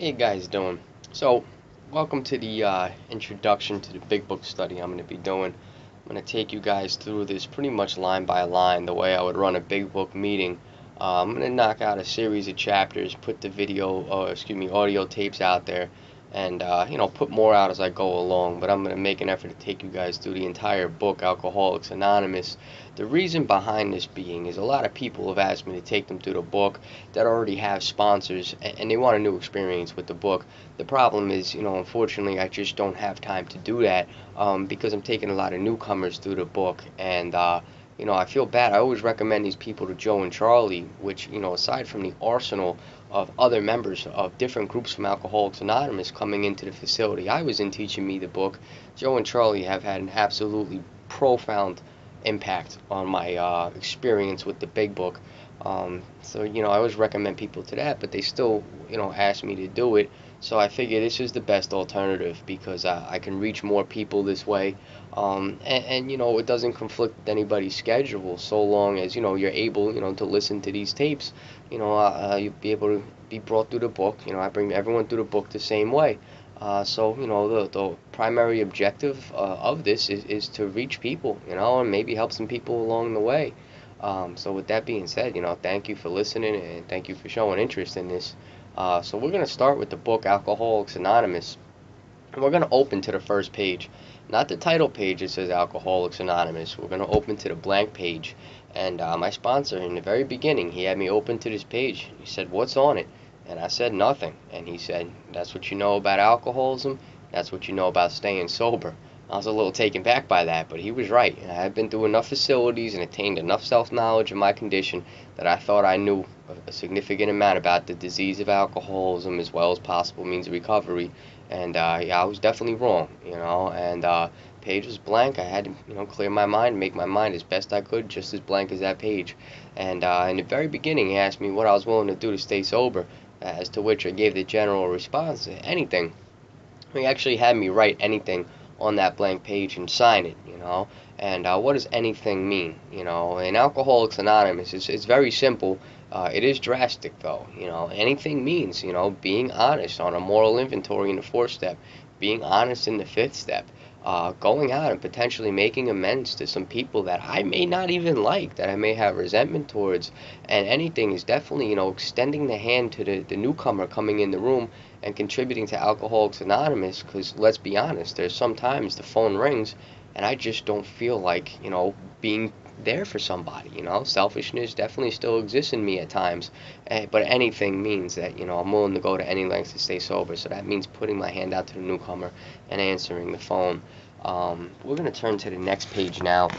Hey guys, doing? So, welcome to the introduction to the big book study I'm going to be doing. I'm going to take you guys through this pretty much line by line, the way I would run a big book meeting. I'm going to knock out a series of chapters, put the audio tapes out there, and put more out as I go along. But I'm going to make an effort to take you guys through the entire book, Alcoholics Anonymous. The reason behind this being is a lot of people have asked me to take them through the book that already have sponsors and they want a new experience with the book. The problem is, unfortunately, I just don't have time to do that because I'm taking a lot of newcomers through the book, and I feel bad. I always recommend these people to Joe and Charlie, which, aside from the arsenal of other members of different groups from Alcoholics Anonymous coming into the facility I was in teaching me the book, Joe and Charlie have had an absolutely profound impact on my experience with the big book. I always recommend people to that, but they still, ask me to do it. So I figure this is the best alternative because I can reach more people this way. It doesn't conflict with anybody's schedule so long as, you're able, to listen to these tapes. You'll be able to be brought through the book. I bring everyone through the book the same way. The primary objective of this is to reach people, and maybe help some people along the way. So with that being said, thank you for listening and thank you for showing interest in this. So we're going to start with the book Alcoholics Anonymous. And we're going to open to the first page. Not the title page that says Alcoholics Anonymous. We're going to open to the blank page. And my sponsor, in the very beginning, he had me open to this page. He said, "What's on it?" And I said, "Nothing." And he said, "That's what you know about alcoholism. That's what you know about staying sober." I was a little taken back by that, but he was right. I had been through enough facilities and attained enough self-knowledge of my condition that I thought I knew a significant amount about the disease of alcoholism as well as possible means of recovery. And I was definitely wrong, and page was blank. I had to, clear my mind, make my mind as best I could, just as blank as that page. And in the very beginning, he asked me what I was willing to do to stay sober, as to which I gave the general response, anything. He actually had me write anything on that blank page and sign it. And what does anything mean? In Alcoholics Anonymous, it's very simple. It is drastic, though. Anything means, being honest on a moral inventory in the fourth step, being honest in the fifth step, going out and potentially making amends to some people that I may not even like, that I may have resentment towards. And anything is definitely, extending the hand to the newcomer coming in the room and contributing to Alcoholics Anonymous, because let's be honest, there's sometimes the phone rings and I just don't feel like, being there for somebody. Selfishness definitely still exists in me at times, but anything means that, I'm willing to go to any lengths to stay sober. So that means putting my hand out to the newcomer and answering the phone. We're going to turn to the next page now,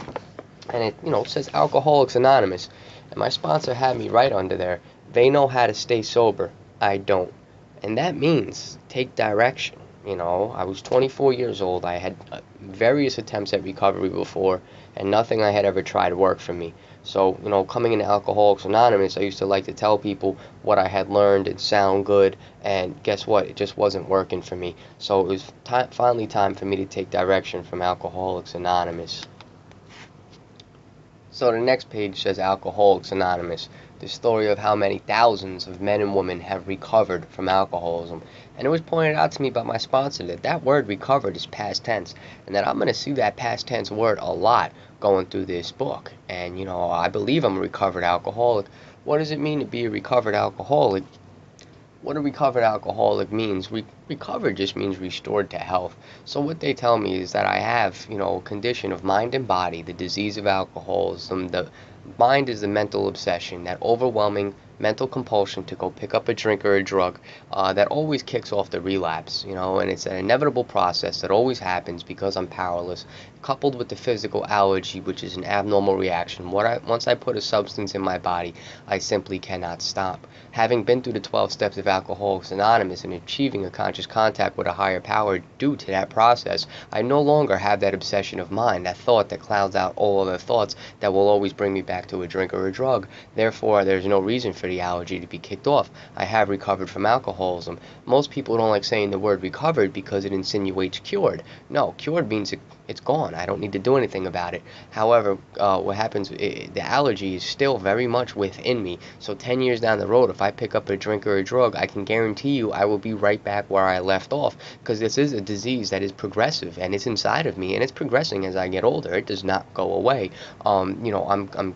and it says Alcoholics Anonymous, and my sponsor had me right under there. They know how to stay sober. I don't. And that means take direction. I was 24 years old. I had various attempts at recovery before, and nothing I had ever tried worked for me. So, coming into Alcoholics Anonymous, I used to like to tell people what I had learned and sound good, and guess what? It just wasn't working for me. So it was finally time for me to take direction from Alcoholics Anonymous. So the next page says Alcoholics Anonymous, the story of how many thousands of men and women have recovered from alcoholism. And it was pointed out to me by my sponsor that that word recovered is past tense, and that I'm going to see that past tense word a lot going through this book. And, I believe I'm a recovered alcoholic. What does it mean to be a recovered alcoholic? What a recovered alcoholic means. Recovered just means restored to health. So what they tell me is that I have, a condition of mind and body, the disease of alcoholism. The mind is the mental obsession, that overwhelming mental compulsion to go pick up a drink or a drug that always kicks off the relapse, and it's an inevitable process that always happens because I'm powerless, coupled with the physical allergy, which is an abnormal reaction. Once I put a substance in my body, I simply cannot stop. Having been through the 12 steps of Alcoholics Anonymous and achieving a conscious contact with a higher power due to that process, I no longer have that obsession of mind, that thought that clouds out all other thoughts that will always bring me back to a drink or a drug. Therefore, there's no reason for for the allergy to be kicked off. I have recovered from alcoholism. Most people don't like saying the word recovered because it insinuates cured. No, cured means it's gone. I don't need to do anything about it. However, what happens, the allergy is still very much within me. So 10 years down the road, if I pick up a drink or a drug, I can guarantee you I will be right back where I left off, because this is a disease that is progressive and it's inside of me, and it's progressing as I get older. It does not go away. I'm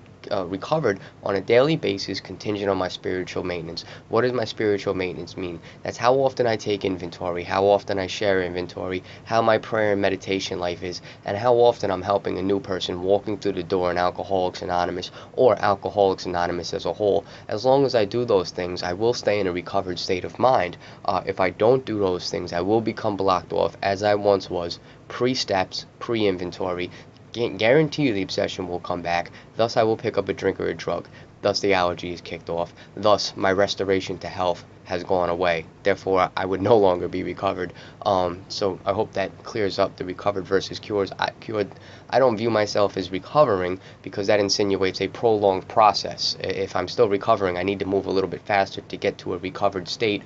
recovered on a daily basis, contingent on my spiritual maintenance. What does my spiritual maintenance mean? That's how often I take inventory, how often I share inventory, how my prayer and meditation life is, and how often I'm helping a new person walking through the door in Alcoholics Anonymous or Alcoholics Anonymous as a whole. As long as I do those things, I will stay in a recovered state of mind. If I don't do those things, I will become blocked off as I once was, pre-steps, pre-inventory. Guarantee the obsession will come back. Thus I will pick up a drink or a drug. Thus the allergy is kicked off. Thus my restoration to health has gone away. Therefore I would no longer be recovered. So I hope that clears up the recovered versus cured. I don't view myself as recovering, because that insinuates a prolonged process. If I'm still recovering, I need to move a little bit faster to get to a recovered state.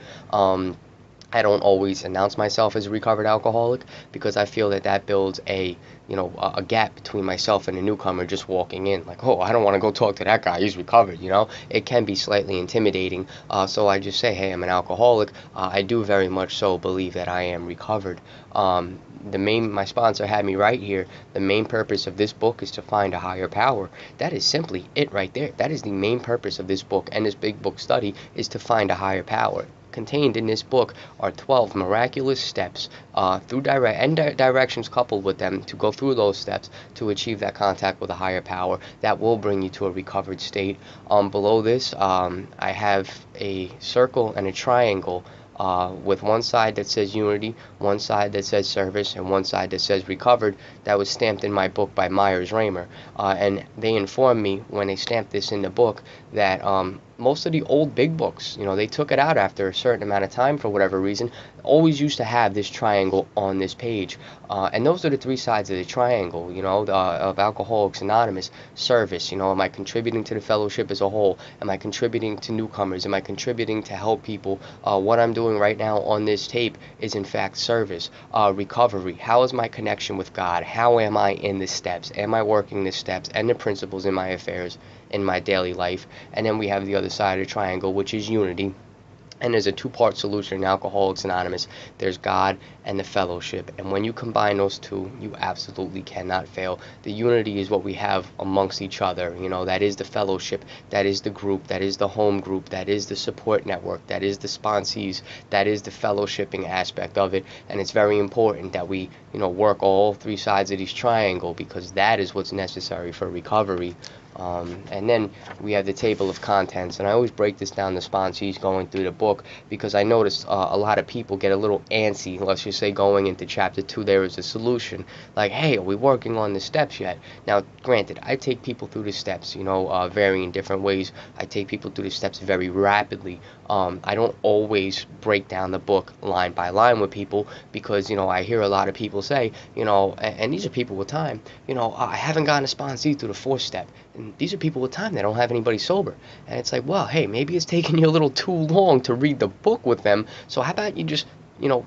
I don't always announce myself as a recovered alcoholic, because I feel that builds a gap between myself and a newcomer just walking in. Like, oh, I don't want to go talk to that guy, he's recovered. It can be slightly intimidating. So I just say, hey, I'm an alcoholic. I do very much so believe that I am recovered. My sponsor had me right here. The main purpose of this book is to find a higher power. That is simply it right there. That is the main purpose of this book and this big book study, is to find a higher power. Contained in this book are 12 miraculous steps through directions coupled with them to go through those steps to achieve that contact with a higher power that will bring you to a recovered state. Below this, I have a circle and a triangle with one side that says unity, one side that says service, and one side that says recovered. That was stamped in my book by Myers-Raymer. And they informed me when they stamped this in the book that most of the old big books, they took it out after a certain amount of time for whatever reason, always used to have this triangle on this page. And those are the three sides of the triangle, of Alcoholics Anonymous. Service, am I contributing to the fellowship as a whole? Am I contributing to newcomers? Am I contributing to help people? What I'm doing right now on this tape is in fact service. Recovery, how is my connection with God? How am I in the steps? Am I working the steps and the principles in my affairs in my daily life? And then we have the other side of the triangle, which is unity. And there's a two-part solution in Alcoholics Anonymous. There's God and the fellowship. And when you combine those two, you absolutely cannot fail. The unity is what we have amongst each other. That is the fellowship. That is the group. That is the home group. That is the support network. That is the sponsees. That is the fellowshipping aspect of it. And it's very important that we, work all three sides of this triangle, because that is what's necessary for recovery. And then we have the table of contents, and I always break this down to sponsees going through the book, because I notice a lot of people get a little antsy, let's just say going into chapter 2 there is a solution, like, hey, are we working on the steps yet? Now granted, I take people through the steps, varying in different ways. I take people through the steps very rapidly. I don't always break down the book line by line with people, because I hear a lot of people say, and these are people with time, I haven't gotten a sponsee through the 4th step. And these are people with time that don't have anybody sober. And it's like, well, hey, maybe it's taking you a little too long to read the book with them. So how about you just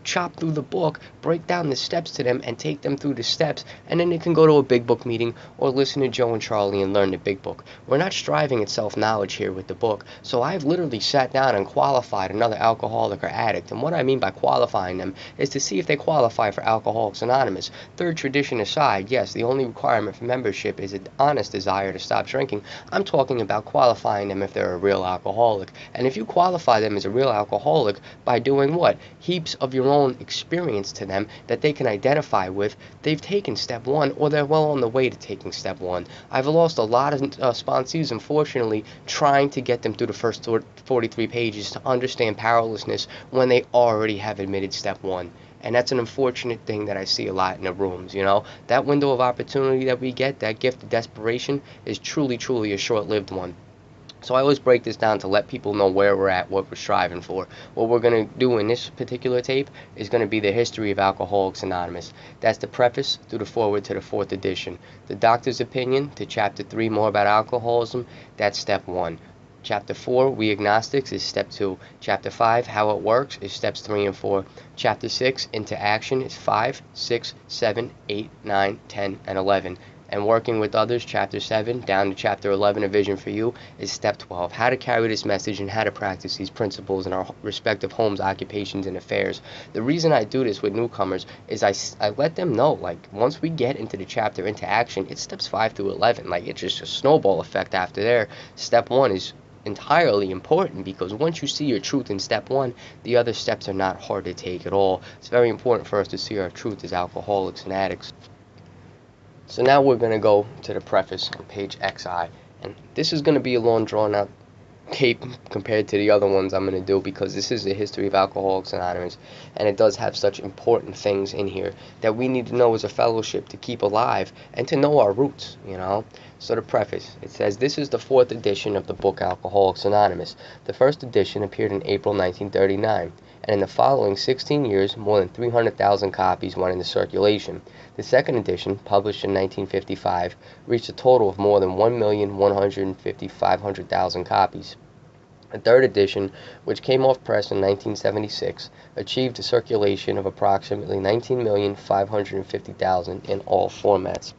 chop through the book, break down the steps to them, and take them through the steps, and then they can go to a big book meeting or listen to Joe and Charlie and learn the big book. We're not striving at self-knowledge here with the book. So I've literally sat down and qualified another alcoholic or addict, and what I mean by qualifying them is to see if they qualify for Alcoholics Anonymous. Third tradition aside, yes, the only requirement for membership is an honest desire to stop drinking. I'm talking about qualifying them if they're a real alcoholic. And if you qualify them as a real alcoholic by doing what? Heaps of your own experience to them that they can identify with, they've taken step 1, or they're well on the way to taking step 1. I've lost a lot of sponsees, unfortunately, trying to get them through the first 43 pages to understand powerlessness when they already have admitted step 1. And that's an unfortunate thing that I see a lot in the rooms, That window of opportunity that we get, that gift of desperation, is truly, truly a short-lived one. So I always break this down to let people know where we're at, what we're striving for. What we're going to do in this particular tape is going to be the history of Alcoholics Anonymous. That's the preface through the foreword to the 4th edition. The doctor's opinion to chapter 3, more about alcoholism, that's step 1. Chapter 4, We Agnostics, is step 2. Chapter 5, How It Works, is steps 3 and 4. Chapter 6, Into Action, is 5, 6, 7, 8, 9, 10, and 11. And Working with Others, Chapter 7, down to Chapter 11, A Vision for You, is Step 12. How to carry this message and how to practice these principles in our respective homes, occupations, and affairs. The reason I do this with newcomers is I let them know, like, once we get into the chapter Into Action, it's steps 5 through 11. Like, it's just a snowball effect after there. Step 1 is entirely important, because once you see your truth in step 1, the other steps are not hard to take at all. It's very important for us to see our truth as alcoholics and addicts. So now we're going to go to the preface on page XI, and this is going to be a long drawn out tape compared to the other ones I'm going to do, because this is the history of Alcoholics Anonymous, and it does have such important things in here that we need to know as a fellowship to keep alive and to know our roots, you know. So the preface, it says, this is the 4th edition of the book Alcoholics Anonymous. The first edition appeared in April 1939, and in the following 16 years, more than 300,000 copies went into circulation. The second edition, published in 1955, reached a total of more than 1,155,000 copies. The third edition, which came off press in 1976, achieved a circulation of approximately 19,550,000 in all formats.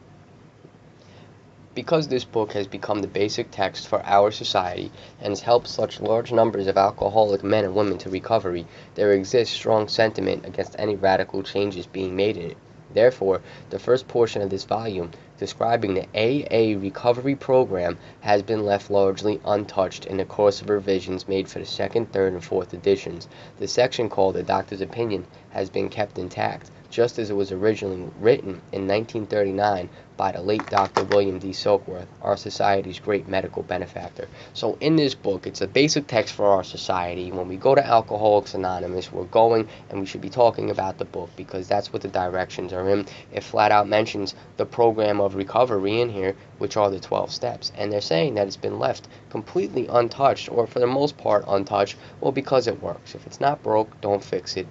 Because this book has become the basic text for our society and has helped such large numbers of alcoholic men and women to recovery, there exists strong sentiment against any radical changes being made in it. Therefore, the first portion of this volume, describing the AA recovery program, has been left largely untouched in the course of revisions made for the 2nd, 3rd, and 4th editions. The section called The Doctor's Opinion has been kept intact, just as it was originally written in 1939 by the late Dr. William D. Silkworth, our society's great medical benefactor. So in this book, it's a basic text for our society. When we go to Alcoholics Anonymous, we're going and we should be talking about the book, because that's what the directions are in. It flat out mentions the program of recovery in here, which are the 12 steps. And they're saying that it's been left completely untouched, or for the most part untouched, well, because it works. If it's not broke, don't fix it.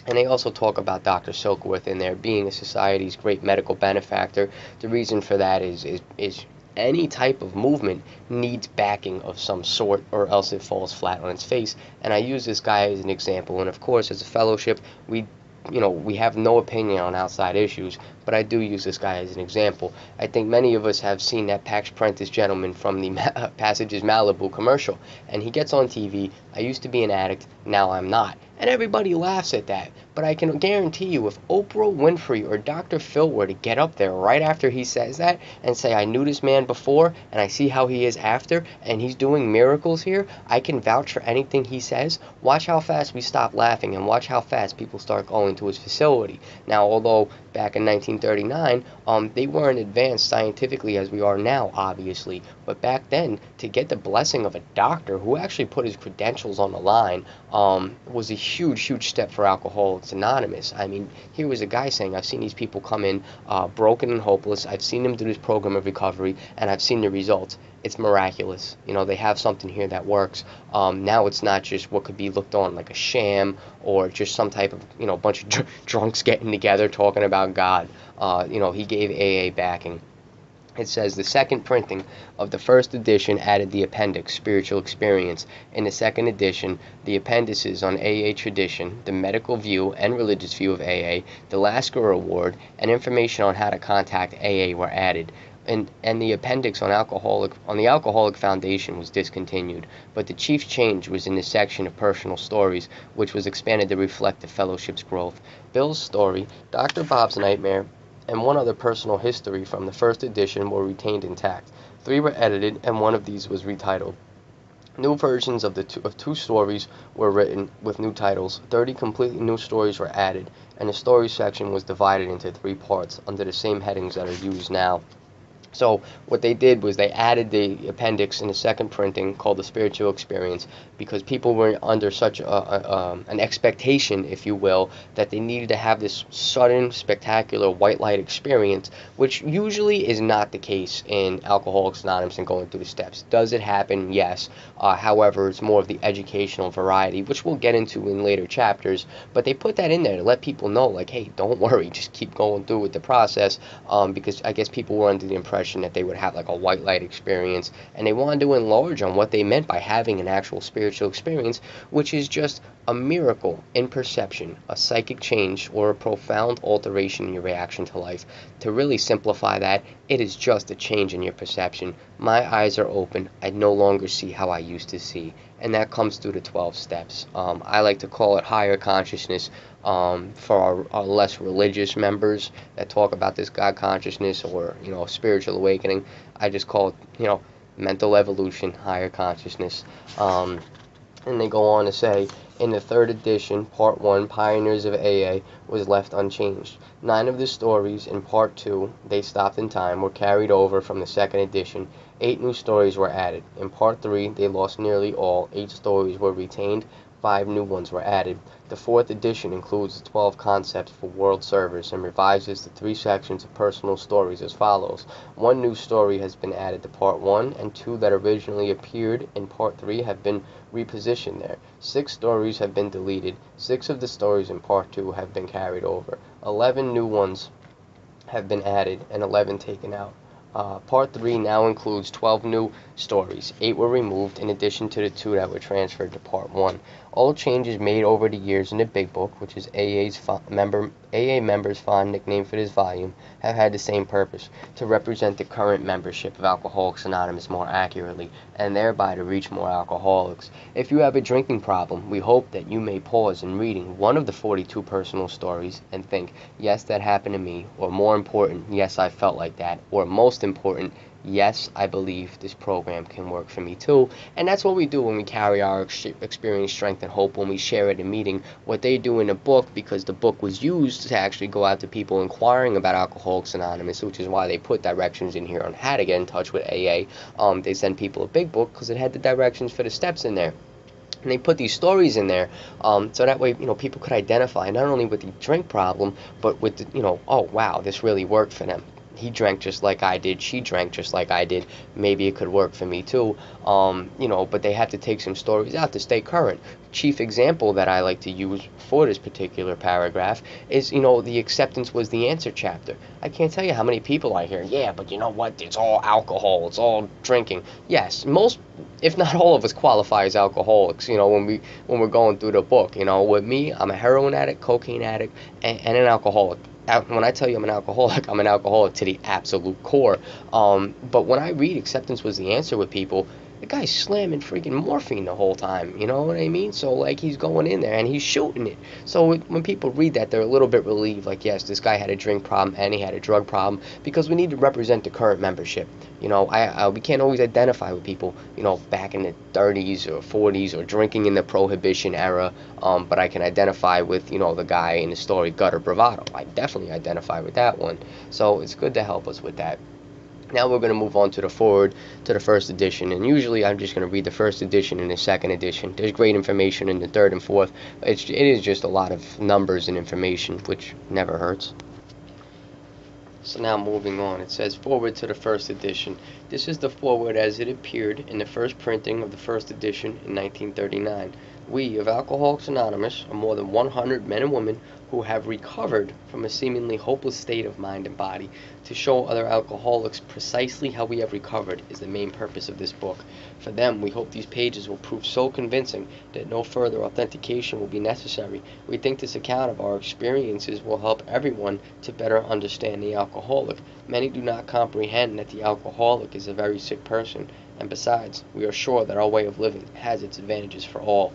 And they also talk about Dr. Silkworth in there being a society's great medical benefactor. The reason for that is any type of movement needs backing of some sort, or else it falls flat on its face. And I use this guy as an example. And of course, as a fellowship, we have no opinion on outside issues, but I do use this guy as an example. I think many of us have seen that Pax Prentice gentleman from the Passages Malibu commercial, and he gets on TV, I used to be an addict, now I'm not. And everybody laughs at that. But I can guarantee you, if Oprah Winfrey or Dr. Phil were to get up there right after he says that and say, I knew this man before and I see how he is after, and he's doing miracles here, I can vouch for anything he says. Watch how fast we stop laughing, and watch how fast people start going to his facility. Now, although back in 1939, they weren't advanced scientifically as we are now, obviously. But back then, to get the blessing of a doctor who actually put his credentials on the line was a huge, huge step for Alcoholics Anonymous. I mean, here was a guy saying, I've seen these people come in broken and hopeless. I've seen them do this program of recovery, and I've seen the results. It's miraculous. They have something here that works. Now it's not just what could be looked on like a sham, or just some type of, bunch of drunks getting together talking about God. He gave AA backing. It says the second printing of the first edition added the appendix, Spiritual Experience. In the second edition, the appendices on AA tradition, the medical view and religious view of AA, the Lasker Award, and information on how to contact AA were added. And the appendix on the Alcoholic Foundation was discontinued, but the chief change was in the section of personal stories, which was expanded to reflect the fellowship's growth. Bill's story, Dr. Bob's nightmare, and one other personal history from the first edition were retained intact. 3 were edited, and one of these was retitled. New versions of two stories were written with new titles. 30 completely new stories were added, and the story section was divided into 3 parts under the same headings that are used now. So what they did was they added the appendix in the second printing called the Spiritual Experience, because people were under such an expectation, if you will, that they needed to have this sudden, spectacular white light experience, which usually is not the case in Alcoholics Anonymous and going through the steps. Does it happen? Yes. However, it's more of the educational variety, which we'll get into in later chapters. But they put that in there to let people know, like, hey, don't worry, just keep going through with the process, because I guess people were under the impression impression that they would have like a white light experience, and they wanted to enlarge on what they meant by having an actual spiritual experience, which is just a miracle in perception, a psychic change, or a profound alteration in your reaction to life. To really simplify that, it is just a change in your perception. My eyes are open. I no longer see how I used to see. And that comes through the 12 steps. I like to call it higher consciousness for our less religious members that talk about this God consciousness or, spiritual awakening. I just call it, mental evolution, higher consciousness. And they go on to say, in the third edition, Part 1, Pioneers of AA, was left unchanged. 9 of the stories in Part 2, They Stopped in Time, were carried over from the second edition. 8 new stories were added. In Part 3, they lost nearly all. 8 stories were retained. 5 new ones were added. The fourth edition includes the 12 concepts for world servers and revises the 3 sections of personal stories as follows. 1 new story has been added to Part 1, and 2 that originally appeared in Part 3 have been repositioned there. 6 stories have been deleted. 6 of the stories in Part 2 have been carried over. 11 new ones have been added and 11 taken out. Part 3 now includes 12 new stories. 8 were removed in addition to the 2 that were transferred to Part 1. All changes made over the years in the Big Book, which is AA members' fond nickname for this volume, have had the same purpose: to represent the current membership of Alcoholics Anonymous more accurately, and thereby to reach more alcoholics. If you have a drinking problem, we hope that you may pause in reading one of the 42 personal stories and think, yes, that happened to me, or more important, yes, I felt like that, or most important, yes, I believe this program can work for me too. And that's what we do when we carry our experience, strength, and hope when we share at a meeting. What they do in the book, because the book was used to actually go out to people inquiring about Alcoholics Anonymous, which is why they put directions in here on how to get in touch with AA. They send people a big book because it had the directions for the steps in there. And they put these stories in there so that way, people could identify not only with the drink problem, but with the, oh, wow, this really worked for them. He drank just like I did, she drank just like I did, maybe it could work for me too, but they have to take some stories out to stay current. Chief example that I like to use for this particular paragraph is, the acceptance was the answer chapter. I can't tell you how many people I hear, yeah, but you know what, it's all alcohol, it's all drinking. Yes, most, if not all of us qualify as alcoholics, when we're going through the book. With me, I'm a heroin addict, cocaine addict, and an alcoholic. When I tell you I'm an alcoholic to the absolute core. But when I read acceptance was the answer with people, the guy's slamming freaking morphine the whole time, you know what I mean? So, like, he's going in there and he's shooting it. So when people read that, they're a little bit relieved, like, yes, this guy had a drink problem and he had a drug problem, because we need to represent the current membership. We can't always identify with people, back in the 30s or 40s or drinking in the Prohibition era, but I can identify with, the guy in the story, Gutter Bravado. I definitely identify with that one. So it's good to help us with that. Now we're going to move on to the foreword to the first edition, and usually I'm just going to read the first edition and the second edition. There's great information in the third and fourth. It is just a lot of numbers and information, which never hurts. So now moving on, it says foreword to the first edition. This is the foreword as it appeared in the first printing of the first edition in 1939. We of Alcoholics Anonymous are more than 100 men and women who have recovered from a seemingly hopeless state of mind and body. To show other alcoholics precisely how we have recovered is the main purpose of this book. For them, we hope these pages will prove so convincing that no further authentication will be necessary. We think this account of our experiences will help everyone to better understand the alcoholic. Many do not comprehend that the alcoholic is a very sick person, and besides, we are sure that our way of living has its advantages for all.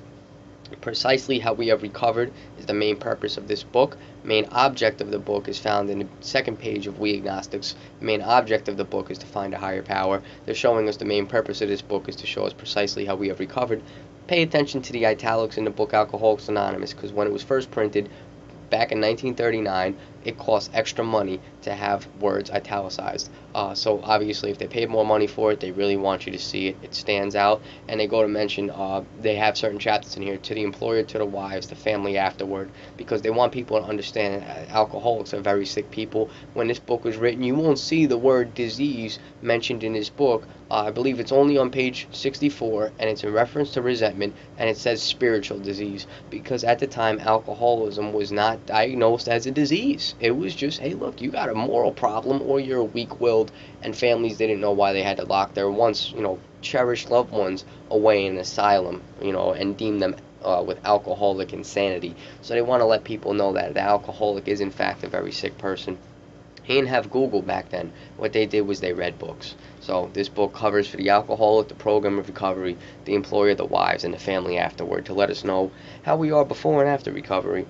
Precisely how we have recovered is the main purpose of this book. Main object of the book is found in the second page of We Agnostics. The main object of the book is to find a higher power. They're showing us the main purpose of this book is to show us precisely how we have recovered. Pay attention to the italics in the book Alcoholics Anonymous, because when it was first printed back in 1939, it cost extra money to have words italicized. So obviously if they paid more money for it, they really want you to see it. It stands out. And they go to mention, they have certain chapters in here, to the employer, to the wives, the family afterward, because they want people to understand that alcoholics are very sick people. When this book was written, you won't see the word disease mentioned in this book. I believe it's only on page 64, and it's in reference to resentment, and it says spiritual disease, because at the time alcoholism was not diagnosed as a disease. case. It was just, hey, look, you got a moral problem or you're weak-willed, and families didn't know why they had to lock their once, cherished loved ones away in an asylum, and deem them with alcoholic insanity. So they want to let people know that the alcoholic is in fact a very sick person. He didn't have Google back then. What they did was they read books. So this book covers for the alcoholic, the program of recovery, the employer, the wives, and the family afterward, to let us know how we are before and after recovery.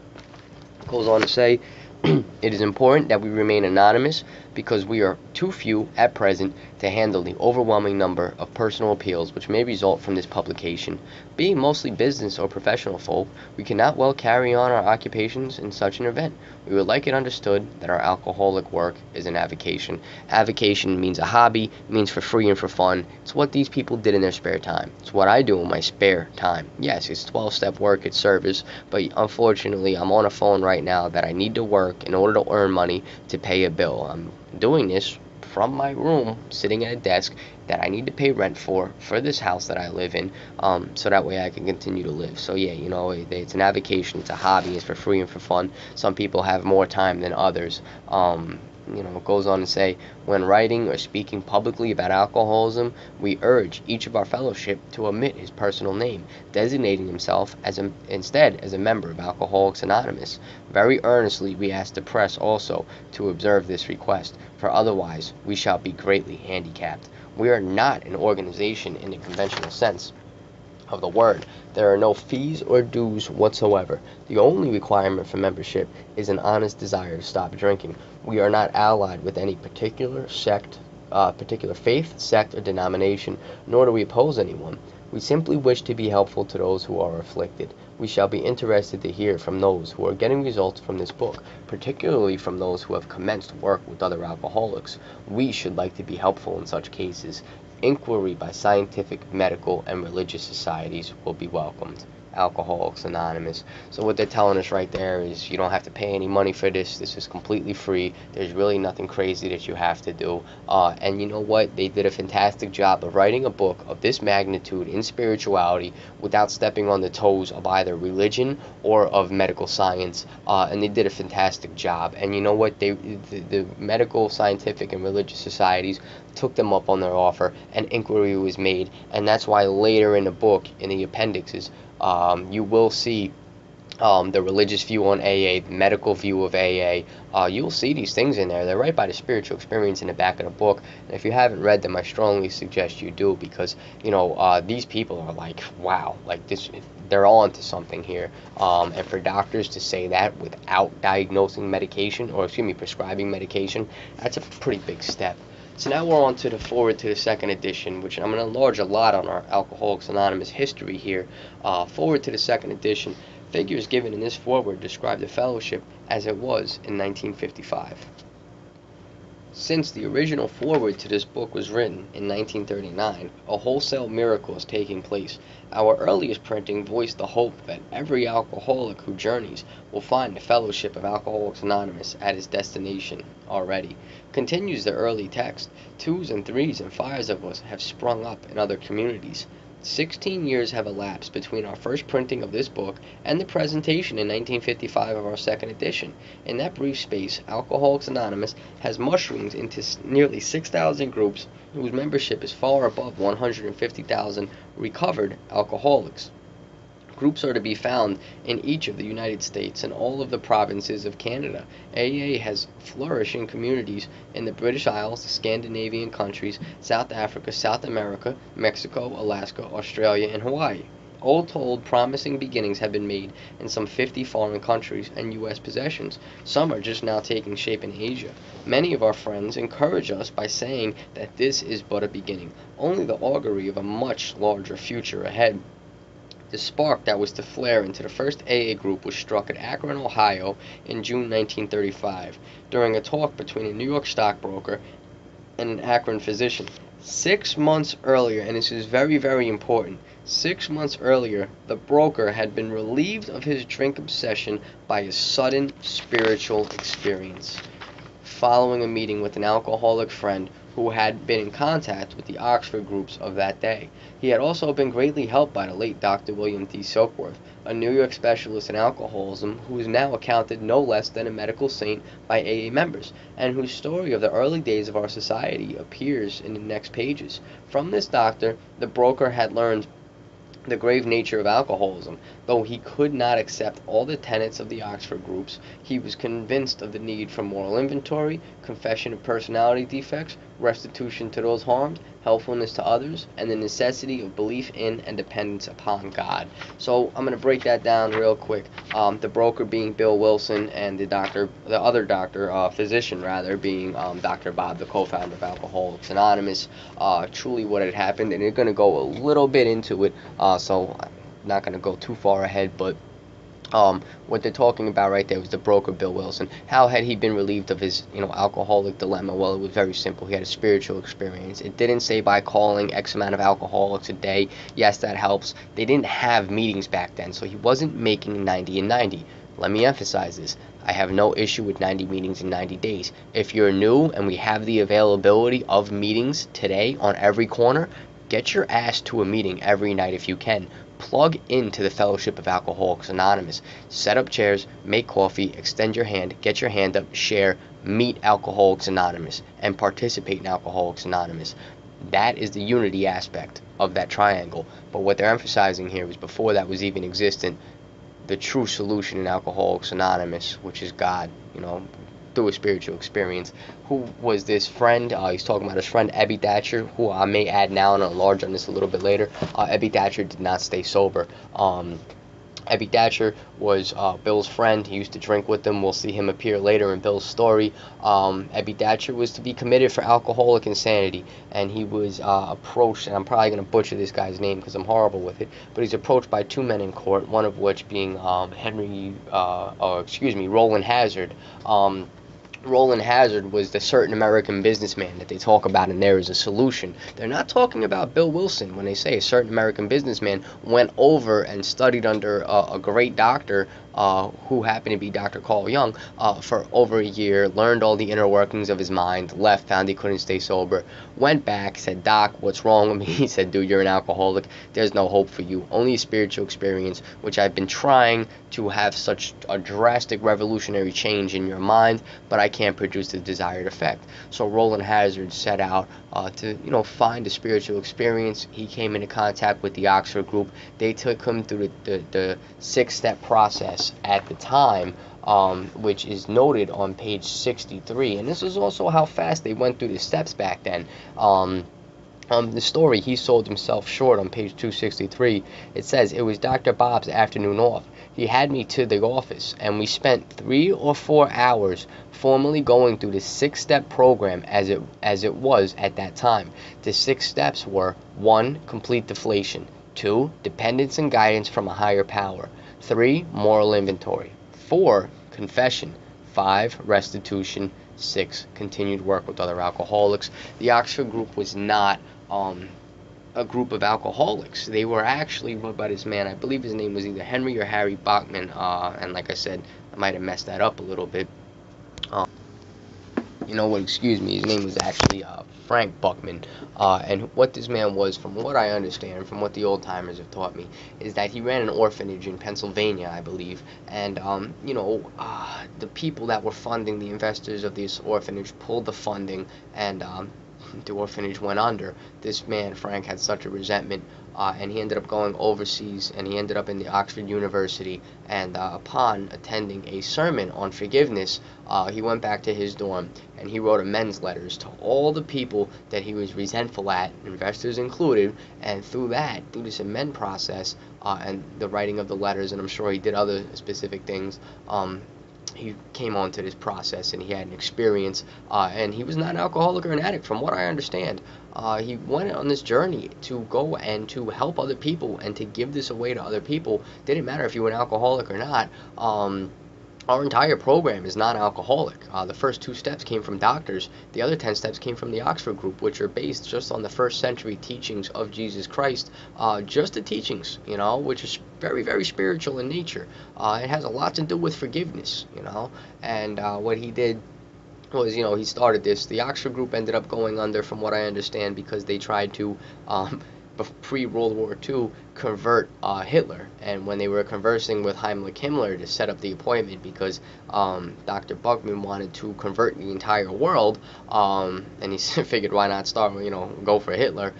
It goes on to say, it is important that we remain anonymous because we are too few at present to handle the overwhelming number of personal appeals which may result from this publication. Being mostly business or professional folk, we cannot well carry on our occupations in such an event. We would like it understood that our alcoholic work is an avocation. Avocation means a hobby, means for free and for fun. It's what these people did in their spare time. It's what I do in my spare time. Yes, it's 12-step work, it's service, but unfortunately I'm on a phone right now that I need to work in order to earn money to pay a bill. I'm doing this from my room, sitting at a desk that I need to pay rent for this house that I live in, so that way I can continue to live. So yeah, it's an avocation, it's a hobby, it's for free and for fun. Some people have more time than others. It goes on to say, when writing or speaking publicly about alcoholism, we urge each of our fellowship to omit his personal name, designating himself instead as a member of Alcoholics Anonymous. Very earnestly we ask the press also to observe this request, for otherwise we shall be greatly handicapped. We are not an organization in the conventional sense of the word. There are no fees or dues whatsoever. The only requirement for membership is an honest desire to stop drinking. We are not allied with any particular faith, sect, or denomination, nor do we oppose anyone. We simply wish to be helpful to those who are afflicted. We shall be interested to hear from those who are getting results from this book, particularly from those who have commenced work with other alcoholics. We should like to be helpful in such cases. Inquiry by scientific, medical, and religious societies will be welcomed. Alcoholics Anonymous. So what they're telling us right there is you don't have to pay any money for this. This is completely free. There's really nothing crazy that you have to do. And you know what? They did a fantastic job of writing a book of this magnitude in spirituality without stepping on the toes of either religion or of medical science. And they did a fantastic job. And you know what? The medical, scientific, and religious societies took them up on their offer, and inquiry was made. And that's why later in the book, in the appendixes, you will see the religious view on AA, the medical view of AA. You'll see these things in there. They're right by the spiritual experience in the back of the book. And if you haven't read them, I strongly suggest you do, because these people are like, wow, like this, they're on to something here. And for doctors to say that without diagnosing medication, or prescribing medication, that's a pretty big step. So now we're on to the foreword to the second edition, which I'm going to enlarge a lot on our Alcoholics Anonymous history here. Foreword to the second edition. Figures given in this foreword describe the fellowship as it was in 1955. Since the original foreword to this book was written in 1939, a wholesale miracle is taking place. Our earliest printing voiced the hope that every alcoholic who journeys will find the fellowship of Alcoholics Anonymous at his destination already. Continues the early text, 2s and 3s and 5s of us have sprung up in other communities. 16 years have elapsed between our first printing of this book and the presentation in 1955 of our second edition. In that brief space, Alcoholics Anonymous has mushroomed into nearly 6,000 groups whose membership is far above 150,000 recovered alcoholics. Groups are to be found in each of the United States and all of the provinces of Canada. AA has flourishing communities in the British Isles, the Scandinavian countries, South Africa, South America, Mexico, Alaska, Australia, and Hawaii. All told, promising beginnings have been made in some 50 foreign countries and U.S. possessions. Some are just now taking shape in Asia. Many of our friends encourage us by saying that this is but a beginning, only the augury of a much larger future ahead. The spark that was to flare into the first AA group was struck at Akron, Ohio in June 1935, during a talk between a New York stockbroker and an Akron physician. 6 months earlier, and this is very, very important, 6 months earlier, the broker had been relieved of his drink obsession by a sudden spiritual experience, following a meeting with an alcoholic friend who had been in contact with the Oxford groups of that day. He had also been greatly helped by the late Dr. William D. Silkworth, a New York specialist in alcoholism who is now accounted no less than a medical saint by AA members, and whose story of the early days of our society appears in the next pages. From this doctor, the broker had learned the grave nature of alcoholism. Though he could not accept all the tenets of the Oxford groups, he was convinced of the need for moral inventory, confession of personality defects, restitution to those harmed, helpfulness to others, and the necessity of belief in and dependence upon God. So I'm going to break that down real quick. The broker being Bill Wilson, and the other doctor, physician rather, being Dr. Bob, the co-founder of Alcoholics Anonymous. Truly what had happened, and they're going to go a little bit into it, so I'm not going to go too far ahead, but what they're talking about right there was the broker Bill Wilson. How had he been relieved of his, alcoholic dilemma? Well, it was very simple. He had a spiritual experience. It didn't say by calling X amount of alcoholics a day. Yes, that helps. They didn't have meetings back then, so he wasn't making 90 and 90. Let me emphasize this. I have no issue with 90 meetings in 90 days. If you're new and we have the availability of meetings today on every corner, get your ass to a meeting every night if you can. Plug into the Fellowship of Alcoholics Anonymous. Set up chairs, make coffee, extend your hand, get your hand up, share, meet Alcoholics Anonymous, and participate in Alcoholics Anonymous. That is the unity aspect of that triangle. But what they're emphasizing here is before that was even existent, the true solution in Alcoholics Anonymous, which is God, through a spiritual experience. Who was this friend? He's talking about his friend Ebby Thatcher, who I may add now and enlarge on this a little bit later. Ebby Thatcher did not stay sober. Ebby Thatcher was Bill's friend. He used to drink with him. We'll see him appear later in Bill's story. Ebby Thatcher was to be committed for alcoholic insanity, and he was approached, and I'm probably going to butcher this guy's name because I'm horrible with it, but he's approached by two men in court, one of which being Roland Hazard. Roland Hazard was the certain American businessman that they talk about, and there is a solution. They're not talking about Bill Wilson when they say a certain American businessman went over and studied under a great doctor who happened to be Dr. Carl Jung for over a year, learned all the inner workings of his mind, left, found he couldn't stay sober, went back, said, "Doc, what's wrong with me?" He said, "Dude, you're an alcoholic. There's no hope for you. Only a spiritual experience," which I've been trying to have such a drastic revolutionary change in your mind, but I can't produce the desired effect. So Roland Hazard set out to find a spiritual experience. He came into contact with the Oxford group. They took him through the 6-step process at the time, which is noted on page 63. And this is also how fast they went through the steps back then. The story, he sold himself short on page 263. It says, "It was Dr. Bob's afternoon off. He had me to the office, and we spent 3 or 4 hours formally going through the 6-step program as it was at that time. The 6 steps were: 1. Complete deflation. 2. Dependence and guidance from a higher power. 3. Moral inventory. 4. Confession. 5. Restitution. 6. Continued work with other alcoholics." The Oxford group was not a group of alcoholics. They were actually run by this man. I believe his name was either Henry or Harry Buckman, and like I said, I might have messed that up a little bit. Excuse me, his name was actually Frank Buckman. And what this man was, from what I understand, from what the old timers have taught me, is that he ran an orphanage in Pennsylvania, I believe. And the people that were funding, the investors of this orphanage, pulled the funding, and the orphanage went under. This man, Frank, had such a resentment, and he ended up going overseas, and he ended up in the Oxford University, and upon attending a sermon on forgiveness, he went back to his dorm, and he wrote amends letters to all the people that he was resentful at, investors included, and through this amend process, and the writing of the letters, and I'm sure he did other specific things, he came onto this process, and he had an experience, and he was not an alcoholic or an addict, from what I understand. He went on this journey to go and to help other people and to give this away to other people. Didn't matter if you were an alcoholic or not. Our entire program is non-alcoholic. The first 2 steps came from doctors. The other 10 steps came from the Oxford group, which are based just on the first century teachings of Jesus Christ. Just the teachings, which is very, very spiritual in nature. It has a lot to do with forgiveness, and what he did was, he started this. The Oxford group ended up going under, from what I understand, because they tried to pre-World War II, convert Hitler. And when they were conversing with Heimlich Himmler to set up the appointment, because Dr. Buckman wanted to convert the entire world, and he figured why not start, go for Hitler.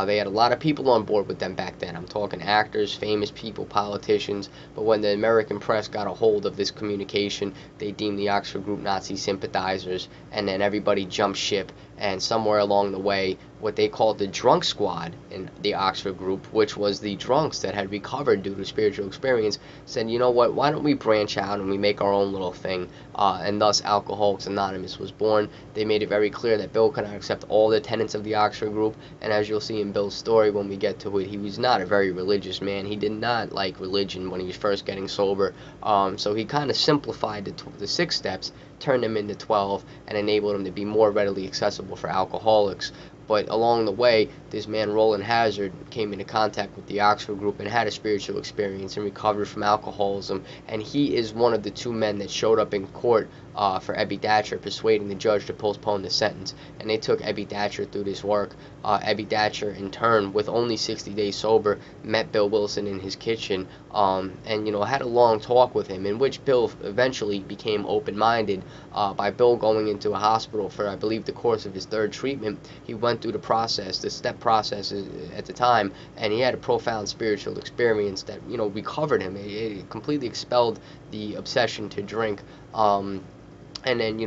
They had a lot of people on board with them back then. I'm talking actors, famous people, politicians. But when the American press got a hold of this communication, they deemed the Oxford Group Nazi sympathizers, and then everybody jumped ship. And somewhere along the way, what they called the drunk squad in the Oxford Group, which was the drunks that had recovered due to spiritual experience, said, you know what, why don't we branch out and we make our own little thing? And thus Alcoholics Anonymous was born. They made it very clear that Bill could not accept all the tenets of the Oxford Group, and as you'll see in Bill's story when we get to it, he was not a very religious man. He did not like religion when he was first getting sober, so he kind of simplified the 6 steps, turned them into 12, and enabled them to be more readily accessible for alcoholics. But along the way, this man Roland Hazard came into contact with the Oxford Group and had a spiritual experience and recovered from alcoholism. And he is one of the 2 men that showed up in court for Ebby Thatcher, persuading the judge to postpone the sentence. And they took Ebby Thatcher through this work. Ebby Thatcher, in turn, with only 60 days sober, met Bill Wilson in his kitchen and had a long talk with him, in which Bill eventually became open-minded. By Bill going into a hospital for, I believe, the course of his 3rd treatment, he went through the step process at the time, and he had a profound spiritual experience that recovered him. It completely expelled the obsession to drink. And then,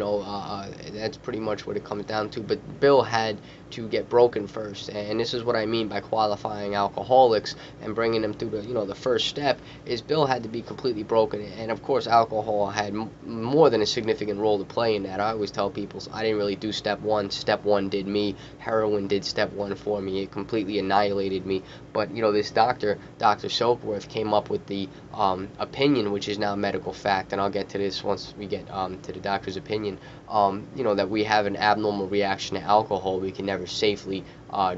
that's pretty much what it comes down to. But Bill had to get broken first, and this is what I mean by qualifying alcoholics and bringing them through the first step, is Bill had to be completely broken. And of course, alcohol had more than a significant role to play in that. I always tell people, I didn't really do step 1. Step 1 did me. Heroin did step 1 for me. It completely annihilated me. But this Dr. Soapworth, came up with the opinion, which is now medical fact, and I'll get to this once we get to the doctor's opinion, that we have an abnormal reaction to alcohol. We can never safely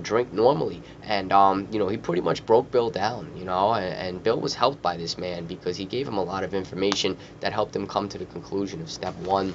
drink normally. And he pretty much broke Bill down, and Bill was helped by this man because he gave him a lot of information that helped him come to the conclusion of step 1.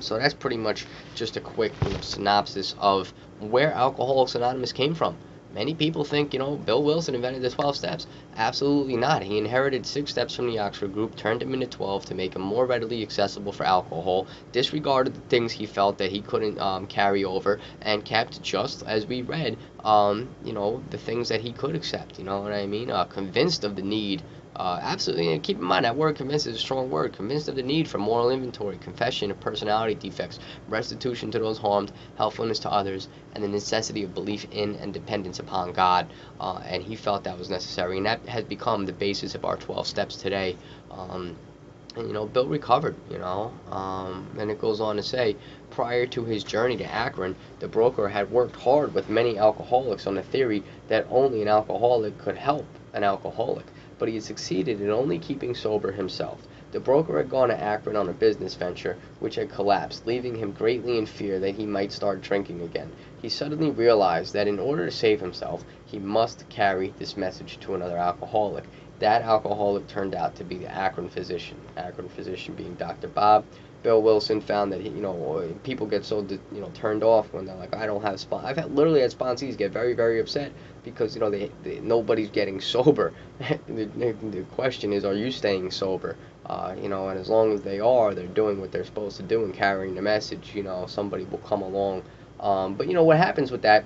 So that's pretty much just a quick synopsis of where Alcoholics Anonymous came from. Many people think, Bill Wilson invented the 12 steps. Absolutely not. He inherited 6 steps from the Oxford Group, turned them into 12 to make them more readily accessible for alcohol, disregarded the things he felt that he couldn't carry over, and kept, just as we read, the things that he could accept. You know what I mean? Convinced of the need. Absolutely, and keep in mind that word convinced is a strong word. Convinced of the need for moral inventory, confession of personality defects, restitution to those harmed, helpfulness to others, and the necessity of belief in and dependence upon God. And he felt that was necessary, and that has become the basis of our 12 steps today. And Bill recovered, and it goes on to say, prior to his journey to Akron, the broker had worked hard with many alcoholics on the theory that only an alcoholic could help an alcoholic, but he had succeeded in only keeping sober himself. The broker had gone to Akron on a business venture, which had collapsed, leaving him greatly in fear that he might start drinking again. He suddenly realized that in order to save himself, he must carry this message to another alcoholic. That alcoholic turned out to be the Akron physician being Dr. Bob. Bill Wilson found that people get so turned off when they're like, I don't have I've literally had sponsees get very, very upset because nobody's getting sober. The question is, are you staying sober? And as long as they are, they're doing what they're supposed to do and carrying the message. Somebody will come along. But what happens with that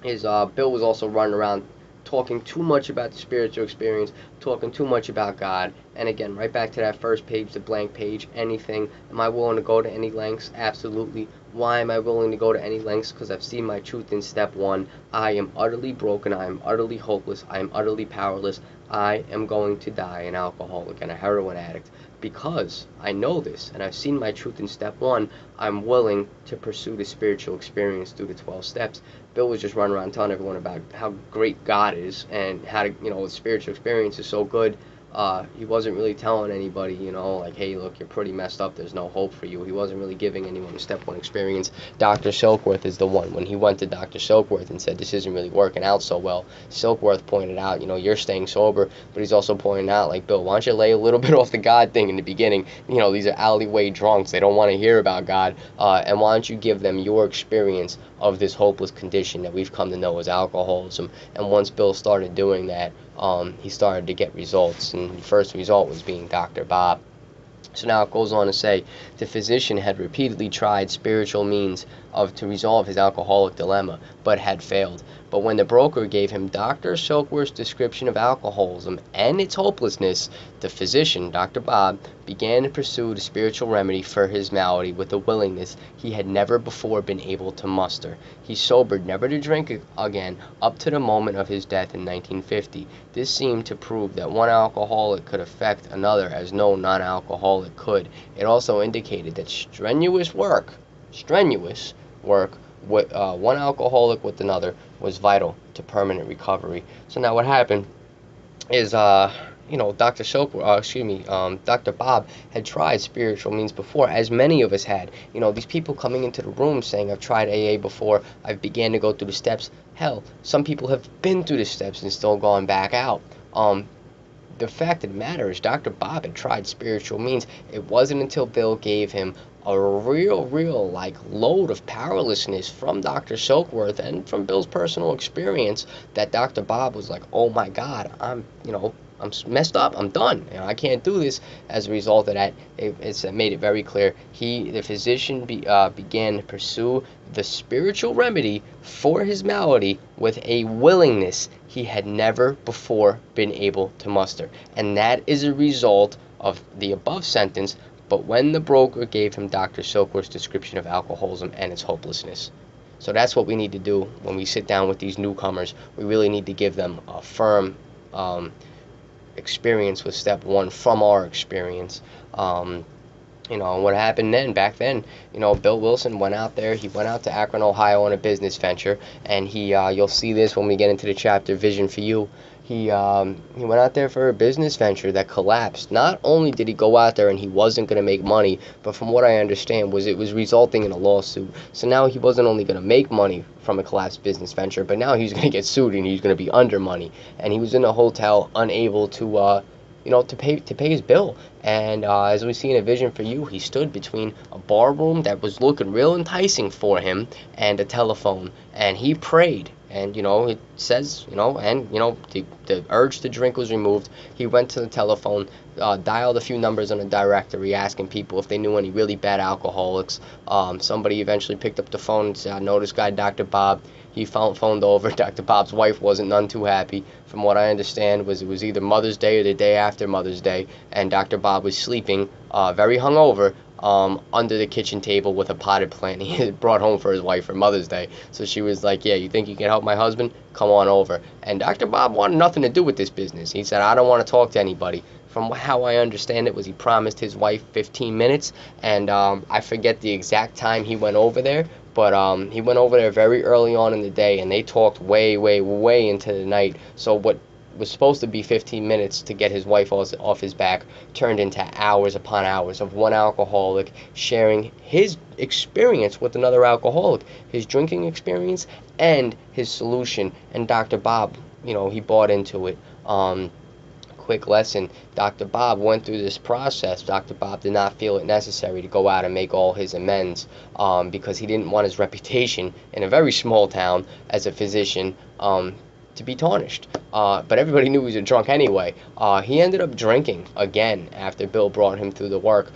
is Bill was also running around talking too much about the spiritual experience, talking too much about God. And again, right back to that first page, the blank page, anything. Am I willing to go to any lengths? Absolutely. Why am I willing to go to any lengths? Because I've seen my truth in step 1. I am utterly broken. I am utterly hopeless. I am utterly powerless. I am going to die an alcoholic and a heroin addict. Because I know this and I've seen my truth in step 1, I'm willing to pursue the spiritual experience through the 12 steps. Bill was just running around telling everyone about how great God is and how the spiritual experience is so good. He wasn't really telling anybody, like, hey, look, you're pretty messed up. There's no hope for you. He wasn't really giving anyone a step one experience. Dr. Silkworth is the one. When he went to Dr. Silkworth and said, this isn't really working out so well, Silkworth pointed out, you're staying sober, but he's also pointing out, like, Bill, why don't you lay a little bit off the God thing in the beginning? These are alleyway drunks. They don't want to hear about God. And why don't you give them your experience of this hopeless condition that we've come to know as alcoholism? And once Bill started doing that, he started to get results, and the first result was being Dr. Bob. So now it goes on to say, the physician had repeatedly tried spiritual means to resolve his alcoholic dilemma, but had failed. But when the broker gave him Dr. Silkworth's description of alcoholism and its hopelessness, the physician, Dr. Bob, began to pursue the spiritual remedy for his malady with a willingness he had never before been able to muster. He sobered never to drink again up to the moment of his death in 1950. This seemed to prove that one alcoholic could affect another as no non-alcoholic could. It also indicated that strenuous work with one alcoholic with another was vital to permanent recovery. So now what happened is, Dr. Bob had tried spiritual means before, as many of us had. These people coming into the room saying, I've tried AA before, I've began to go through the steps. Hell, some people have been through the steps and still gone back out. The fact of the matter is, Dr. Bob had tried spiritual means. It wasn't until Bill gave him a real, load of powerlessness from Dr. Silkworth and from Bill's personal experience that Dr. Bob was like, oh my God, I'm messed up. I'm done. I can't do this. As a result of that, it's made it very clear. The physician began to pursue the spiritual remedy for his malady with a willingness he had never before been able to muster. And that is a result of the above sentence, but when the broker gave him Dr. Silkworth's description of alcoholism and its hopelessness. So that's what we need to do when we sit down with these newcomers. We really need to give them a firm experience with step one from our experience. What happened back then, Bill Wilson went out there. He went out to Akron, Ohio on a business venture, and you'll see this when we get into the chapter Vision for You. He went out there for a business venture that collapsed. Not only did he go out there and he wasn't going to make money, but from what I understand it was resulting in a lawsuit. So now he wasn't only going to make money from a collapsed business venture, but now he's going to get sued and he's going to be under money. And he was in a hotel unable to pay his bill. And as we see in A Vision for You, he stood between a bar room that was looking real enticing for him and a telephone, and he prayed. And it says, the urge to drink was removed. He went to the telephone, dialed a few numbers on a directory, asking people if they knew any really bad alcoholics. Somebody eventually picked up the phone and said, I know this guy, Dr. Bob. He phoned over. Dr. Bob's wife wasn't none too happy. From what I understand, it was either Mother's Day or the day after Mother's Day, and Dr. Bob was sleeping, very hungover, under the kitchen table with a potted plant he had brought home for his wife for Mother's Day. So she was like, yeah, you think you can help my husband? Come on over. And Dr. Bob wanted nothing to do with this business. He said, I don't want to talk to anybody. From how I understand it, was he promised his wife 15 minutes, and I forget the exact time he went over there, but he went over there very early on in the day, and they talked way into the night. So what was supposed to be 15 minutes to get his wife off his back turned into hours upon hours of one alcoholic sharing his experience with another alcoholic, his drinking experience and his solution. And Dr. Bob, he bought into it. Quick lesson, Dr. Bob went through this process. Dr. Bob did not feel it necessary to go out and make all his amends, because he didn't want his reputation in a very small town as a physician to be tarnished. But everybody knew he was a drunk anyway. He ended up drinking again after Bill brought him through the work.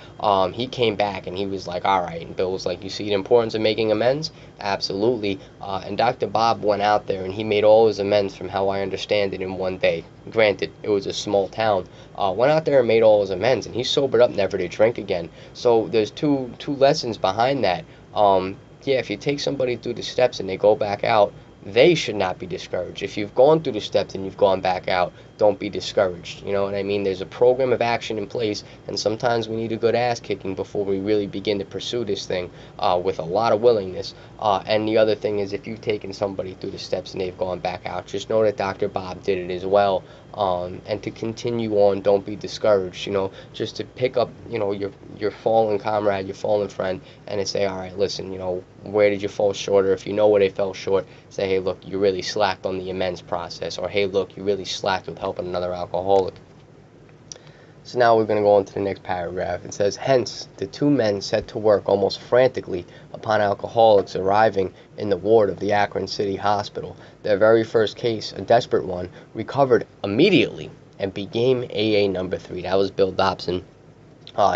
He came back and he was like, all right. And Bill was like, you see the importance of making amends? Absolutely. And Dr. Bob went out there and he made all his amends, from how I understand it, in one day. Granted, it was a small town. Went out there and made all his amends, and he sobered up never to drink again. So there's two lessons behind that. If you take somebody through the steps and they go back out, they should not be discouraged. If you've gone through the steps and you've gone back out, don't be discouraged. You know what I mean? There's a program of action in place, and sometimes we need a good ass kicking before we really begin to pursue this thing with a lot of willingness. And the other thing is, if you've taken somebody through the steps and they've gone back out, just know that Dr. Bob did it as well. And to continue on, don't be discouraged. Just to pick up, your fallen comrade, your fallen friend, and to say, all right, listen, where did you fall short? Or if you know where they fell short, say, hey, look, you really slacked on the amends process, or hey, look, you really slacked with helping another alcoholic. So now we're going to go on to the next paragraph. It says, hence, the two men set to work almost frantically upon alcoholics arriving in the ward of the Akron City Hospital. Their very first case, a desperate one, recovered immediately and became AA number 3. That was Bill Dobson.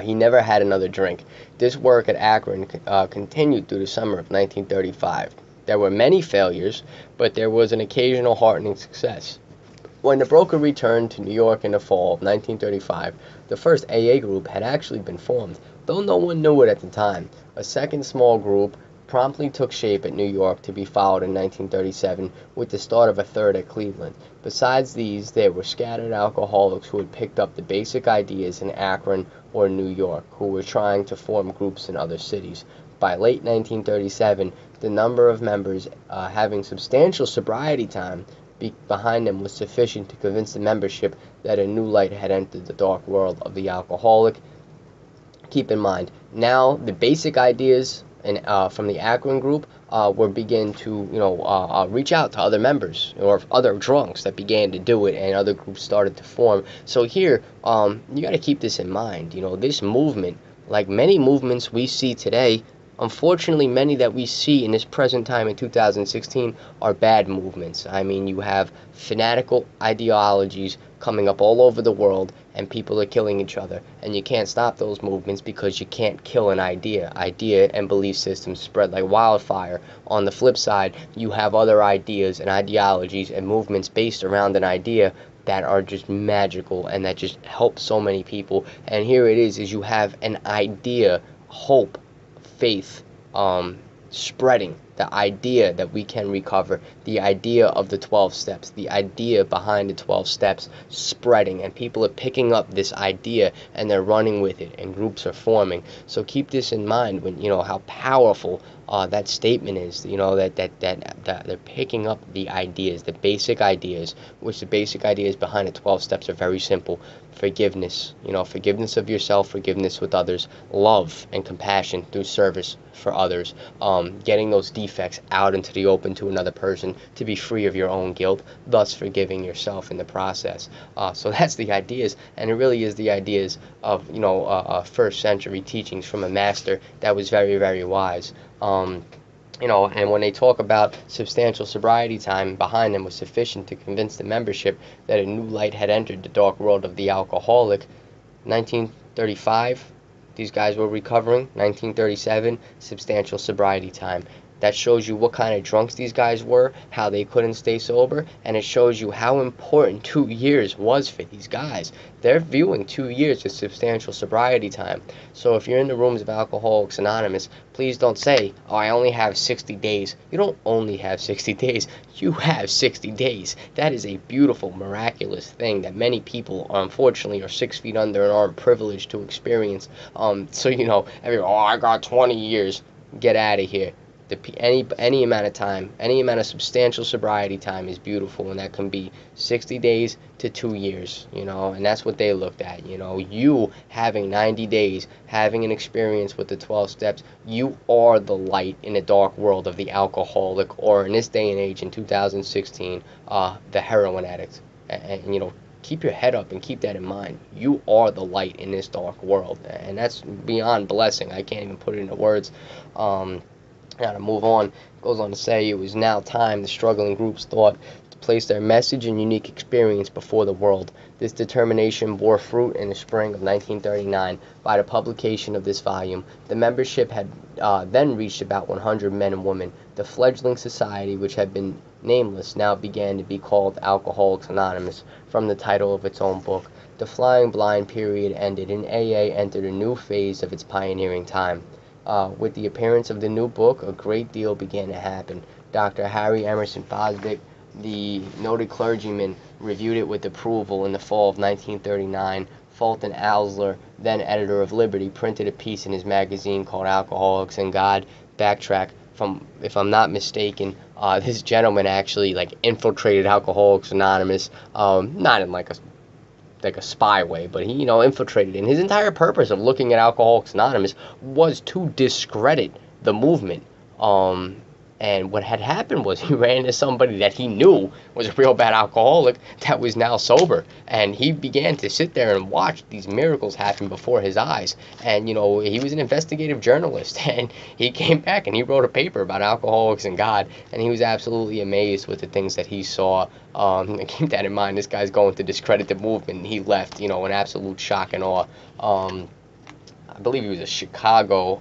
He never had another drink. This work at Akron continued through the summer of 1935. There were many failures, but there was an occasional heartening success. When the broker returned to New York in the fall of 1935, the first AA group had actually been formed, though no one knew it at the time. A second small group promptly took shape at New York, to be followed in 1937 with the start of a third at Cleveland. Besides these, there were scattered alcoholics who had picked up the basic ideas in Akron or New York, who were trying to form groups in other cities. By late 1937, the number of members having substantial sobriety time behind them was sufficient to convince the membership that a new light had entered the dark world of the alcoholic. Keep in mind, now the basic ideas from the Akron group were begin to reach out to other members or other drunks that began to do it, and other groups started to form. So here, you got to keep this in mind. This movement, like many movements we see today, unfortunately, many that we see in this present time in 2016 are bad movements. I mean, you have fanatical ideologies coming up all over the world, and people are killing each other. And you can't stop those movements because you can't kill an idea. Idea and belief systems spread like wildfire. On the flip side, you have other ideas and ideologies and movements based around an idea that are just magical and that just help so many people. And here it is you have an idea, hope, faith, spreading the idea that we can recover, the idea of the 12 steps, the idea behind the 12 steps spreading, and people are picking up this idea and they're running with it, and groups are forming. So keep this in mind when how powerful that statement is. That they're picking up the ideas, the basic ideas, which the basic ideas behind the 12 steps are very simple. Forgiveness, forgiveness of yourself, forgiveness with others, love and compassion through service for others, getting those defects out into the open to another person to be free of your own guilt, thus forgiving yourself in the process. So that's the ideas, and it really is the ideas of first century teachings from a master that was very, very wise. And when they talk about substantial sobriety time behind them was sufficient to convince the membership that a new light had entered the dark world of the alcoholic. 1935, these guys were recovering. 1937, substantial sobriety time. That shows you what kind of drunks these guys were, how they couldn't stay sober, and it shows you how important 2 years was for these guys. They're viewing 2 years as substantial sobriety time. So if you're in the rooms of Alcoholics Anonymous, please don't say, oh, I only have 60 days. You don't only have 60 days. You have 60 days. That is a beautiful, miraculous thing that many people, unfortunately, are 6 feet under and aren't privileged to experience. So, everyone, oh, I got 20 years. Get out of here. Any amount of time, any amount of substantial sobriety time is beautiful, and that can be 60 days to 2 years, and that's what they looked at. You having 90 days, having an experience with the 12 steps, you are the light in the dark world of the alcoholic, or in this day and age in 2016, the heroin addict. And keep your head up and keep that in mind. You are the light in this dark world, and that's beyond blessing. I can't even put it into words. Now to move on, it goes on to say it was now time the struggling groups thought to place their message and unique experience before the world. This determination bore fruit in the spring of 1939 by the publication of this volume. The membership had then reached about 100 men and women. The fledgling society, which had been nameless, now began to be called Alcoholics Anonymous, from the title of its own book. The flying blind period ended, and AA entered a new phase of its pioneering time. With the appearance of the new book, a great deal began to happen. Dr. Harry Emerson Fosdick, the noted clergyman reviewed it with approval in the fall of 1939. Fulton Alsler, then editor of Liberty, printed a piece in his magazine called Alcoholics and God. Backtrack, from, if I'm not mistaken, this gentleman actually like infiltrated Alcoholics Anonymous, not in like a spy way, but he, infiltrated. And his entire purpose of looking at Alcoholics Anonymous was to discredit the movement. And what had happened was he ran into somebody that he knew was a real bad alcoholic that was now sober. And he began to sit there and watch these miracles happen before his eyes. And, he was an investigative journalist. And he came back and he wrote a paper about Alcoholics and God. And he was absolutely amazed with the things that he saw. Keep that in mind. This guy's going to discredit the movement. And he left, in absolute shock and awe. I believe he was a Chicago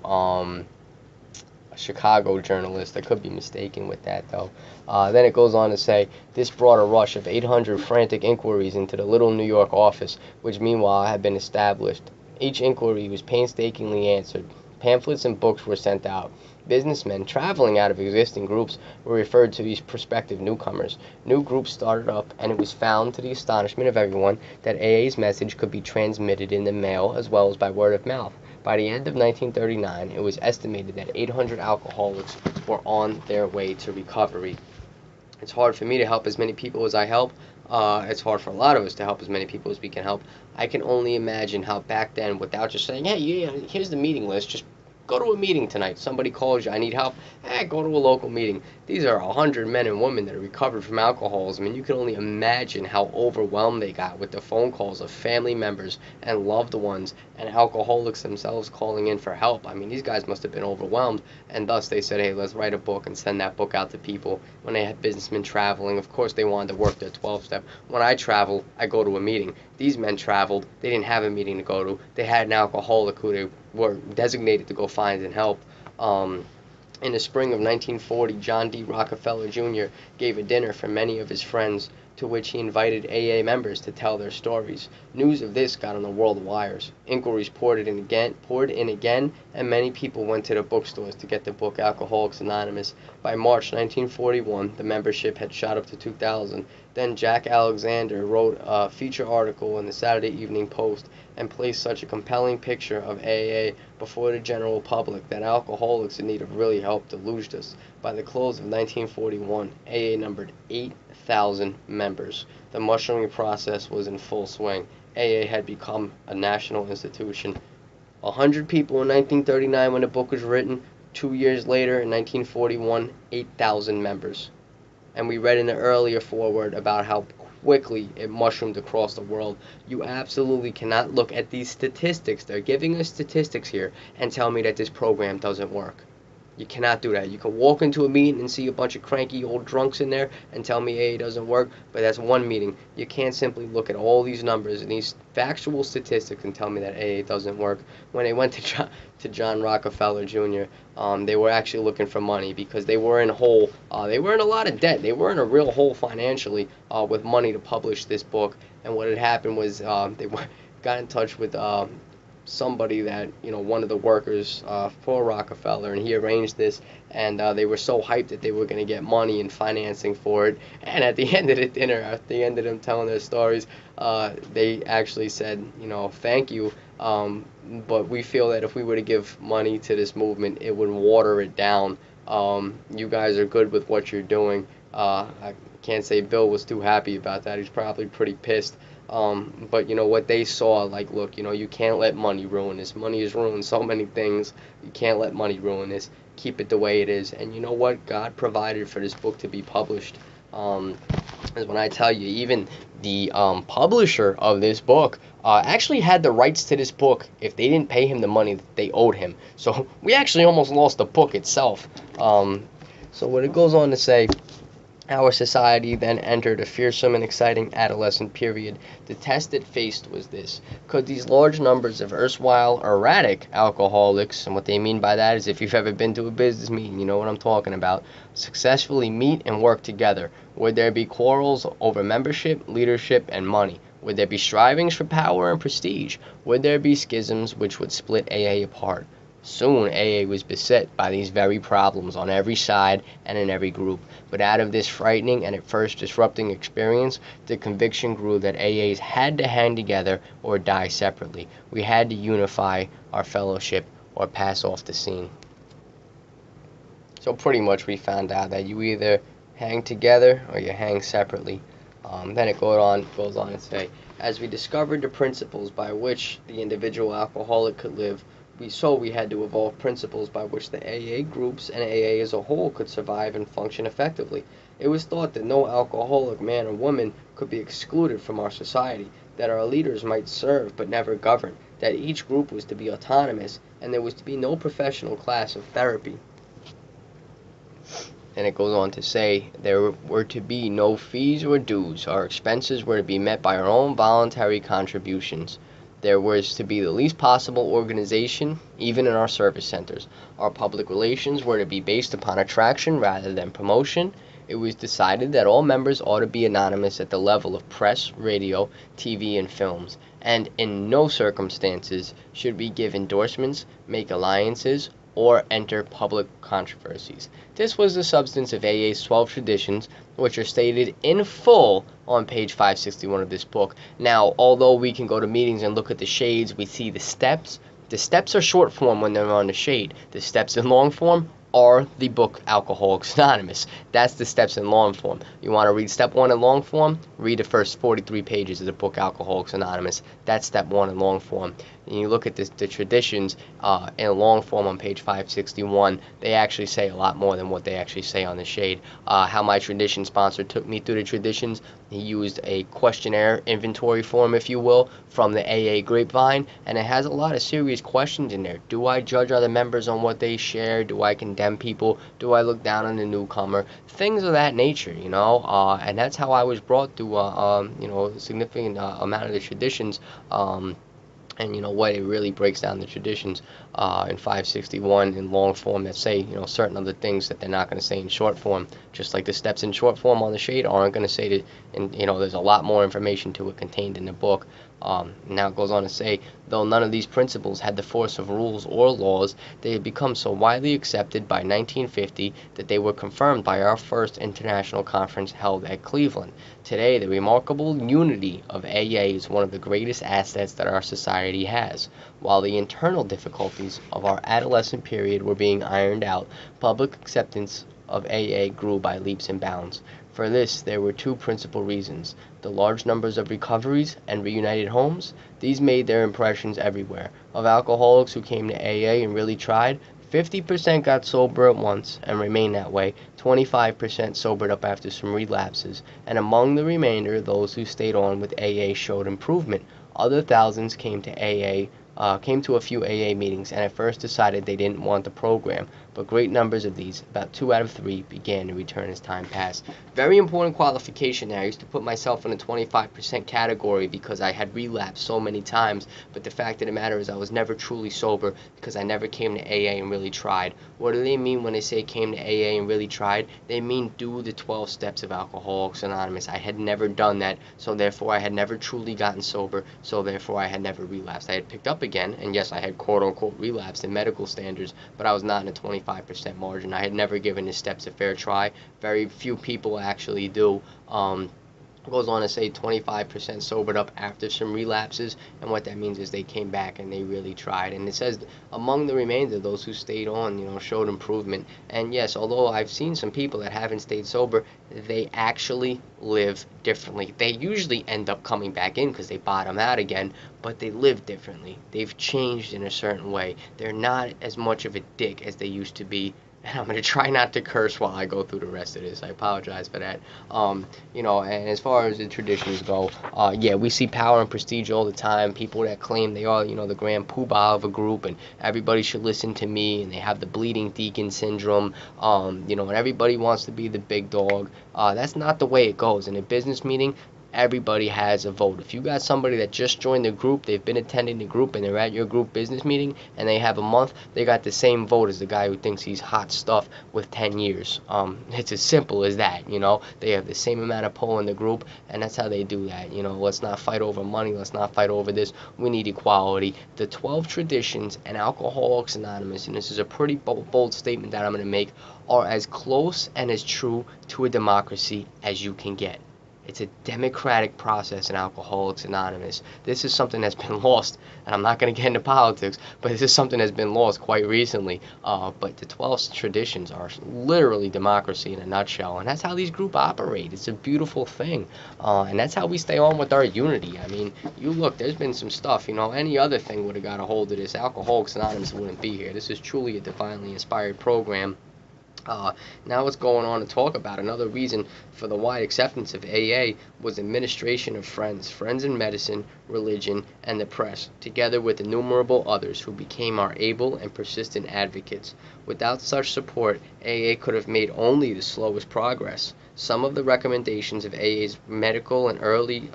journalist. I could be mistaken with that, though. Then it goes on to say, this brought a rush of 800 frantic inquiries into the little New York office, which meanwhile had been established. Each inquiry was painstakingly answered. Pamphlets and books were sent out. Businessmen traveling out of existing groups were referred to these prospective newcomers. New groups started up, and it was found, to the astonishment of everyone, that AA's message could be transmitted in the mail as well as by word of mouth. By the end of 1939, it was estimated that 800 alcoholics were on their way to recovery. It's hard for me to help as many people as I help. It's hard for a lot of us to help as many people as we can help. I can only imagine how back then, without just saying, hey, yeah, here's the meeting list, just go to a meeting tonight. Somebody calls you, I need help. Go to a local meeting. These are 100 men and women that are recovered from alcoholism, and you can only imagine how overwhelmed they got with the phone calls of family members and loved ones and alcoholics themselves calling in for help. I mean, these guys must have been overwhelmed, and thus they said, hey, let's write a book and send that book out to people. When they had businessmen traveling, of course they wanted to work their 12-step. When I travel, I go to a meeting. These men traveled. They didn't have a meeting to go to. They had an alcoholic who they were designated to go find and help. In the spring of 1940, John D. Rockefeller Jr. gave a dinner for many of his friends, to which he invited AA members to tell their stories. News of this got on the world wires. Inquiries poured in again, and many people went to the bookstores to get the book Alcoholics Anonymous. By March 1941, the membership had shot up to 2,000. Then Jack Alexander wrote a feature article in the Saturday Evening Post and placed such a compelling picture of AA before the general public that alcoholics in need of really help deluged us. By the close of 1941, AA numbered 8,000 members. The mushrooming process was in full swing. AA had become a national institution. 100 people in 1939 when the book was written. 2 years later, in 1941, 8,000 members. And we read in the earlier foreword about how quickly it mushroomed across the world. You absolutely cannot look at these statistics. They're giving us statistics here and tell me that this program doesn't work. You cannot do that. You can walk into a meeting and see a bunch of cranky old drunks in there and tell me AA doesn't work, but that's one meeting. You can't simply look at all these numbers and these factual statistics and tell me that AA doesn't work. When they went to John Rockefeller Jr., they were actually looking for money because they were in a hole. They were in a lot of debt. They were in a real hole financially with money to publish this book. And what had happened was they got in touch with somebody that, one of the workers for Rockefeller, and he arranged this, and they were so hyped that they were going to get money and financing for it. And at the end of the dinner, at the end of them telling their stories, they actually said, thank you, but we feel that if we were to give money to this movement, it would water it down. You guys are good with what you're doing. I can't say Bill was too happy about that. He's probably pretty pissed. But what they saw, like, look, you can't let money ruin this. Money has ruined so many things. You can't let money ruin this. Keep it the way it is. And you know what? God provided for this book to be published. Is when I tell you, even the publisher of this book actually had the rights to this book if they didn't pay him the money that they owed him. So we actually almost lost the book itself. So what it goes on to say, our society then entered a fearsome and exciting adolescent period. The test it faced was this: could these large numbers of erstwhile erratic alcoholics, and what they mean by that is if you've ever been to a business meeting, you know what I'm talking about, successfully meet and work together? Would there be quarrels over membership, leadership, and money? Would there be strivings for power and prestige? Would there be schisms which would split AA apart? Soon, AA was beset by these very problems on every side and in every group. But out of this frightening and at first disrupting experience, the conviction grew that AAs had to hang together or die separately. We had to unify our fellowship or pass off the scene. So pretty much we found out that you either hang together or you hang separately. Then it goes on to say, as we discovered the principles by which the individual alcoholic could live, we had to evolve principles by which the AA groups and AA as a whole could survive and function effectively. It was thought that no alcoholic man or woman could be excluded from our society, that our leaders might serve but never govern, that each group was to be autonomous, and there was to be no professional class of therapy. And it goes on to say there were to be no fees or dues. Our expenses were to be met by our own voluntary contributions. There was to be the least possible organization, even in our service centers. Our public relations were to be based upon attraction rather than promotion. It was decided that all members ought to be anonymous at the level of press, radio, TV, and films, and in no circumstances should we give endorsements, make alliances, or enter public controversies. This was the substance of AA's 12 traditions, which are stated in full on page 561 of this book. Now, although we can go to meetings and look at the shades, we see the steps. The steps are short form when they're on the shade. The steps in long form are the book Alcoholics Anonymous. That's the steps in long form. You want to read step 1 in long form? Read the first 43 pages of the book Alcoholics Anonymous. That's step 1 in long form. And you look at the traditions in long form on page 561, they actually say a lot more than what they actually say on the shade. How my tradition sponsor took me through the traditions, he used a questionnaire inventory form, if you will, from the AA Grapevine, and it has a lot of serious questions in there. Do I judge other members on what they share? Do I condemn people? Do I look down on the newcomer? Things of that nature, and that's how I was brought through, a significant amount of the traditions. And what it really breaks down the traditions in 561 in long form that say certain other things that they're not going to say in short form, just like the steps in short form on the shade aren't going to say that. And there's a lot more information to it contained in the book. Now it goes on to say, though none of these principles had the force of rules or laws, they had become so widely accepted by 1950 that they were confirmed by our first international conference held at Cleveland. Today, the remarkable unity of AA is one of the greatest assets that our society has. While the internal difficulties of our adolescent period were being ironed out, public acceptance of AA grew by leaps and bounds. For this, there were two principal reasons: the large numbers of recoveries and reunited homes. These made their impressions everywhere. Of alcoholics who came to AA and really tried, 50% got sober at once and remained that way, 25% sobered up after some relapses, and among the remainder, those who stayed on with AA showed improvement. Other thousands came to a few AA meetings and at first decided they didn't want the program, but great numbers of these, about 2 out of 3, began to return as time passed. Very important qualification there. I used to put myself in the 25% category because I had relapsed so many times, but the fact of the matter is I was never truly sober because I never came to AA and really tried. What do they mean when they say came to AA and really tried? They mean do the 12 steps of Alcoholics Anonymous. I had never done that, so therefore I had never truly gotten sober, so therefore I had never relapsed. I had picked up again, and yes, I had quote-unquote relapsed in medical standards, but I was not in a 25% margin. I had never given the steps a fair try. Very few people actually do. Goes on to say 25% sobered up after some relapses, and what that means is they came back and they really tried. And it says among the remainder, those who stayed on showed improvement. And yes, although I've seen some people that haven't stayed sober, they actually live differently. They usually end up coming back in because they bottom out again, but they live differently. They've changed in a certain way. They're not as much of a dick as they used to be. And I'm going to try not to curse while I go through the rest of this. I apologize for that. And as far as the traditions go, we see power and prestige all the time. People that claim they are, the grand poobah of a group, and everybody should listen to me, and they have the bleeding deacon syndrome, and everybody wants to be the big dog. That's not the way it goes. In a business meeting, everybody has a vote. If you got somebody that just joined the group, they've been attending the group, and they're at your group business meeting, and they have a month, they got the same vote as the guy who thinks he's hot stuff with 10 years. It's as simple as that, you know. They have the same amount of pull in the group, and that's how they do that. You know, let's not fight over money. Let's not fight over this. We need equality. The 12 traditions and Alcoholics Anonymous, and this is a pretty bold statement that I'm going to make, are as close and as true to a democracy as you can get. It's a democratic process in Alcoholics Anonymous. This is something that's been lost, and I'm not going to get into politics, but this is something that's been lost quite recently. But the 12 traditions are literally democracy in a nutshell, and that's how these groups operate. It's a beautiful thing, and that's how we stay on with our unity. I mean, you look, there's been some stuff, you know, any other thing would have got a hold of this. Alcoholics Anonymous wouldn't be here. This is truly a divinely inspired program. Now let's go on to talk about another reason for the wide acceptance of AA was administration of friends in medicine, religion, and the press, together with innumerable others who became our able and persistent advocates. Without such support, AA could have made only the slowest progress. Some of the recommendations of AA's medical and early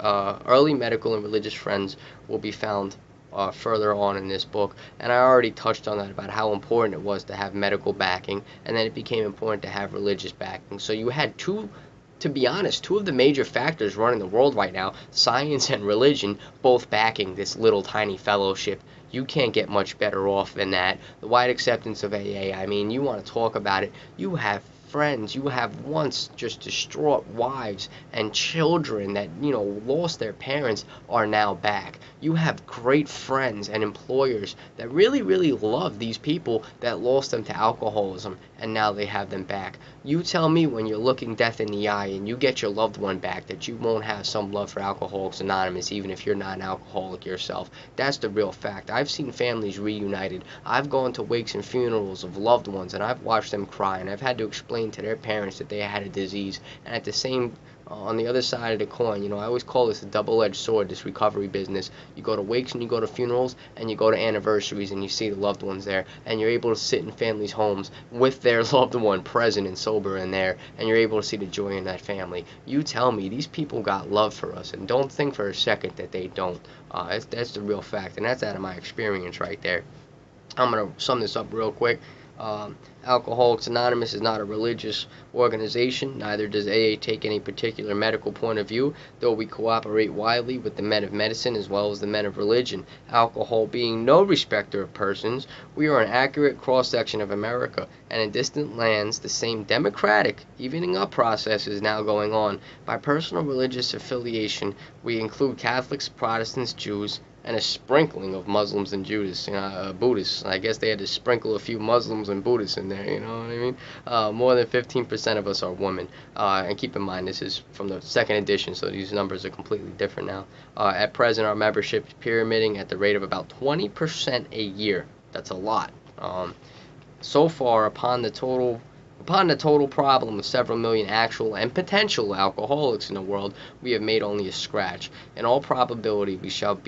medical and religious friends will be found further on in this book, and I already touched on that about how important it was to have medical backing, and then it became important to have religious backing. So you had to be honest, two of the major factors running the world right now, science and religion, both backing this little tiny fellowship. You can't get much better off than that. The wide acceptance of AA, I mean, you want to talk about it, you have friends, you have once just distraught wives and children that, you know, lost their parents are now back. You have great friends and employers that really, really love these people that lost them to alcoholism, and now they have them back. You tell me when you're looking death in the eye and you get your loved one back that you won't have some love for Alcoholics Anonymous, even if you're not an alcoholic yourself. That's the real fact. I've seen families reunited. I've gone to wakes and funerals of loved ones, and I've watched them cry, and I've had to explain to their parents that they had a disease. And at the same on the other side of the coin, you know, I always call this a double-edged sword, this recovery business. You go to wakes and you go to funerals and you go to anniversaries and you see the loved ones there, and you're able to sit in families' homes with their loved one present and sober in there, and you're able to see the joy in that family. You tell me these people got love for us, and don't think for a second that they don't. That's the real fact, and that's out of my experience right there. I'm going to sum this up real quick. Alcoholics Anonymous is not a religious organization, neither does AA take any particular medical point of view, though we cooperate widely with the men of medicine as well as the men of religion. Alcohol being no respecter of persons, we are an accurate cross-section of America, and in distant lands the same democratic evening up process is now going on. By personal religious affiliation, we include Catholics, Protestants, Jews, and a sprinkling of Muslims and Buddhists. I guess they had to sprinkle a few Muslims and Buddhists in there, you know what I mean? More than 15% of us are women. And keep in mind, this is from the second edition, so these numbers are completely different now. At present, our membership is pyramiding at the rate of about 20% a year. That's a lot. So far, upon the total problem of several million actual and potential alcoholics in the world, we have made only a scratch. In all probability, we shall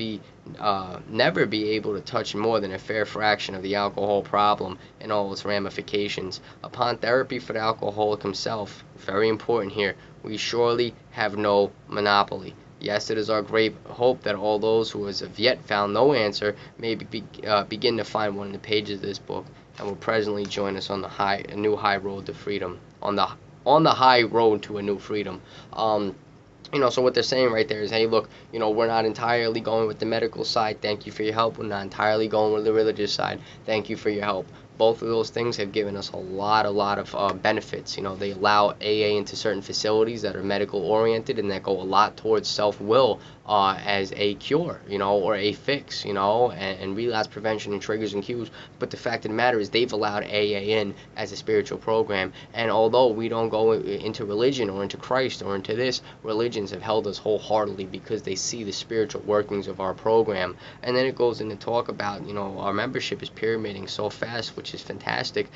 never be able to touch more than a fair fraction of the alcohol problem and all its ramifications. Upon therapy for the alcoholic himself, very important here, we surely have no monopoly. Yes, it is our great hope that all those who as of yet found no answer may begin to find one in the pages of this book, and will presently join us on a new high road to freedom, on the high road to a new freedom. So what they're saying right there is, hey, look, we're not entirely going with the medical side. Thank you for your help. We're not entirely going with the religious side. Thank you for your help. Both of those things have given us a lot of benefits. They allow AA into certain facilities that are medical oriented and that go a lot towards self-will as a cure, or a fix, and relapse prevention and triggers and cues. But the fact of the matter is they've allowed AA in as a spiritual program. And although we don't go into religion or into Christ or into this, religions have held us wholeheartedly because they see the spiritual workings of our program. And then it goes into talk about, our membership is pyramiding so fast, which is fantastic,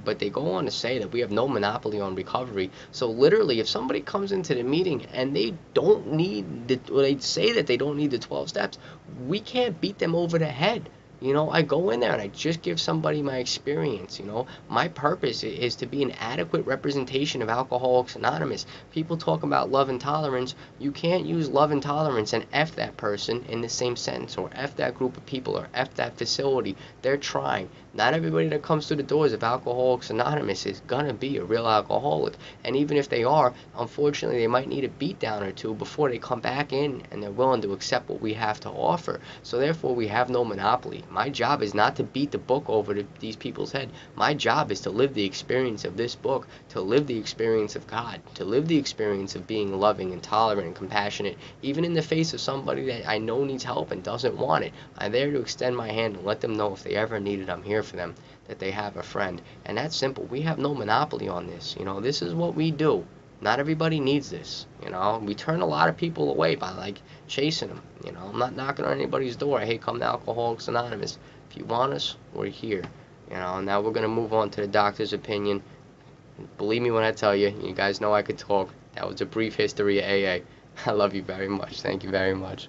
but they go on to say that we have no monopoly on recovery. So literally, if somebody comes into the meeting and they don't need they say that they don't need the 12 steps, we can't beat them over the head. You know, I go in there and I just give somebody my experience. You know, my purpose is to be an adequate representation of Alcoholics Anonymous. People talk about love and tolerance. You can't use love and tolerance and F that person in the same sentence, or F that group of people, or F that facility. They're trying. Not everybody that comes through the doors of Alcoholics Anonymous is gonna be a real alcoholic. And even if they are, unfortunately, they might need a beat down or two before they come back in and they're willing to accept what we have to offer. So therefore, we have no monopoly. My job is not to beat the book over to these people's head. My job is to live the experience of this book, to live the experience of God, to live the experience of being loving and tolerant and compassionate, even in the face of somebody that I know needs help and doesn't want it. I'm there to extend my hand and let them know if they ever need it, I'm here for them, that they have a friend. And that's simple. We have no monopoly on this. You know, this is what we do. Not everybody needs this. You know, we turn a lot of people away by like chasing them. You know, I'm not knocking on anybody's door. Hey, come to Alcoholics Anonymous. If you want us, we're here. You know, now we're gonna move on to the doctor's opinion. Believe me when I tell you, you guys know I could talk. That was a brief history of AA. I love you very much. Thank you very much.